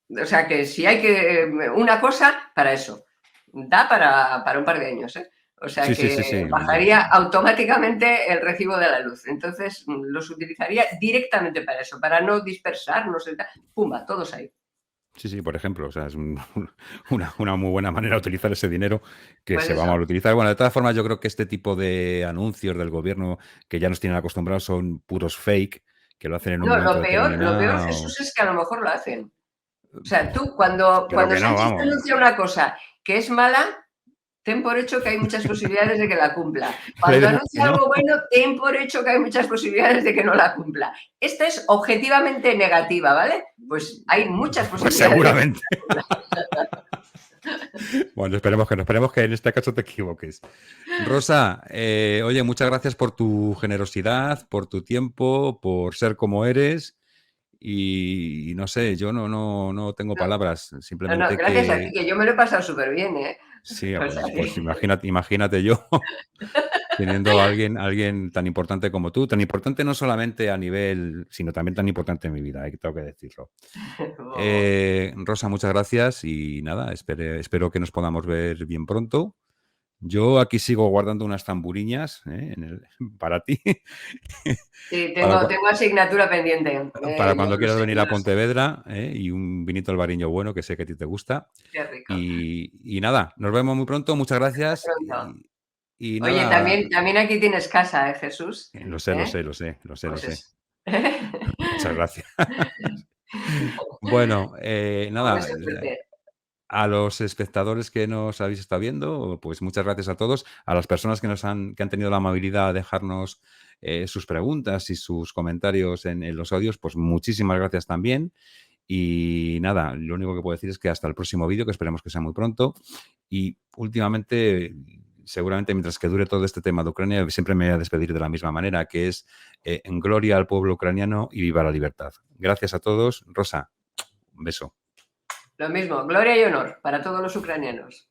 O sea que si hay que una cosa, para eso. Da para un par de años, ¿eh? O sea Sí, sí, que sí, sí. bajaría automáticamente el recibo de la luz. Entonces los utilizaría directamente para eso, para no dispersarnos. Pumba, todos ahí. Sí, sí, por ejemplo, o sea, es una muy buena manera de utilizar ese dinero que Pues se va a eso. mal utilizar. Bueno, de todas formas, yo creo que este tipo de anuncios del gobierno que ya nos tienen acostumbrados son puros fake, que lo hacen en un No, momento lo peor, determinado. Jesús, es que a lo mejor lo hacen. O sea, tú cuando Pero que no, Sánchez vamos. anuncia una cosa que es mala, ten por hecho que hay muchas posibilidades de que la cumpla. Ley Cuando de anuncia Murphy, ¿no? algo bueno, ten por hecho que hay muchas posibilidades de que no la cumpla. Esta es objetivamente negativa, ¿vale? Pues hay muchas Pues posibilidades. seguramente. Bueno, esperemos que en este caso te equivoques. Rosa, oye, muchas gracias por tu generosidad, por tu tiempo, por ser como eres. Y no sé, yo no tengo palabras, No, simplemente gracias a que ti, que yo me lo he pasado súper bien, ¿eh? sí, O sea pues que- imagínate yo teniendo a alguien tan importante como tú, tan importante no solamente a nivel, sino también tan importante en mi vida, tengo que decirlo. Rosa, muchas gracias y nada, espero que nos podamos ver bien pronto. Yo aquí sigo guardando unas tamburiñas para ti. Sí, Para, tengo asignatura pendiente. para Yo cuando lo quieras sé, venir yo a lo sé. Pontevedra y un vinito albariño bueno que sé que a ti te gusta. Qué rico. Y nada, nos vemos muy pronto, muchas gracias. Pronto. Y Oye, nada, también aquí tienes casa, ¿eh, Jesús? lo sé. Pues eso. Muchas gracias. Bueno, Un nada, beso fuerte. a los espectadores que nos habéis estado viendo, pues muchas gracias a todos. A las personas que han tenido la amabilidad de dejarnos sus preguntas y sus comentarios en los audios, pues muchísimas gracias también. Y nada, lo único que puedo decir es que hasta el próximo vídeo, que esperemos que sea muy pronto. Y últimamente, seguramente mientras que dure todo este tema de Ucrania, siempre me voy a despedir de la misma manera, que es en gloria al pueblo ucraniano y viva la libertad. Gracias a todos. Rosa, un beso. Lo mismo, gloria y honor para todos los ucranianos.